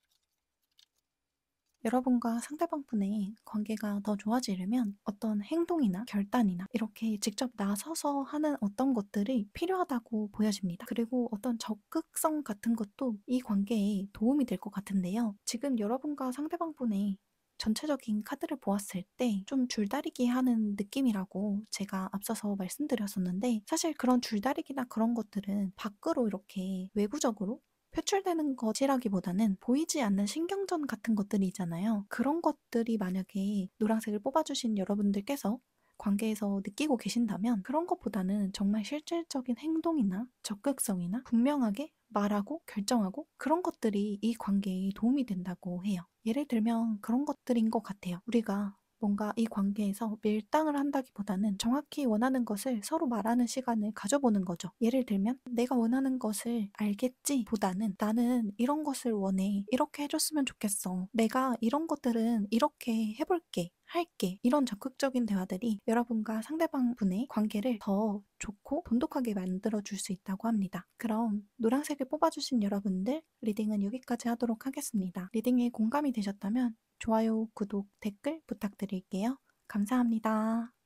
여러분과 상대방 분의 관계가 더 좋아지려면 어떤 행동이나 결단이나 이렇게 직접 나서서 하는 어떤 것들이 필요하다고 보여집니다. 그리고 어떤 적극성 같은 것도 이 관계에 도움이 될 것 같은데요. 지금 여러분과 상대방 분의 전체적인 카드를 보았을 때 좀 줄다리기 하는 느낌이라고 제가 앞서서 말씀드렸었는데 사실 그런 줄다리기나 그런 것들은 밖으로 이렇게 외부적으로 표출되는 것이라기보다는 보이지 않는 신경전 같은 것들이 있잖아요. 그런 것들이 만약에 노란색을 뽑아주신 여러분들께서 관계에서 느끼고 계신다면 그런 것보다는 정말 실질적인 행동이나 적극성이나 분명하게 말하고 결정하고 그런 것들이 이 관계에 도움이 된다고 해요. 예를 들면 그런 것들인 것 같아요. 우리가 뭔가 이 관계에서 밀당을 한다기보다는 정확히 원하는 것을 서로 말하는 시간을 가져보는 거죠. 예를 들면 내가 원하는 것을 알겠지? 보다는 나는 이런 것을 원해. 이렇게 해줬으면 좋겠어. 내가 이런 것들은 이렇게 해볼게. 할게. 이런 적극적인 대화들이 여러분과 상대방 분의 관계를 더 좋고 돈독하게 만들어줄 수 있다고 합니다. 그럼 노란색을 뽑아주신 여러분들, 리딩은 여기까지 하도록 하겠습니다. 리딩에 공감이 되셨다면 좋아요, 구독, 댓글 부탁드릴게요. 감사합니다.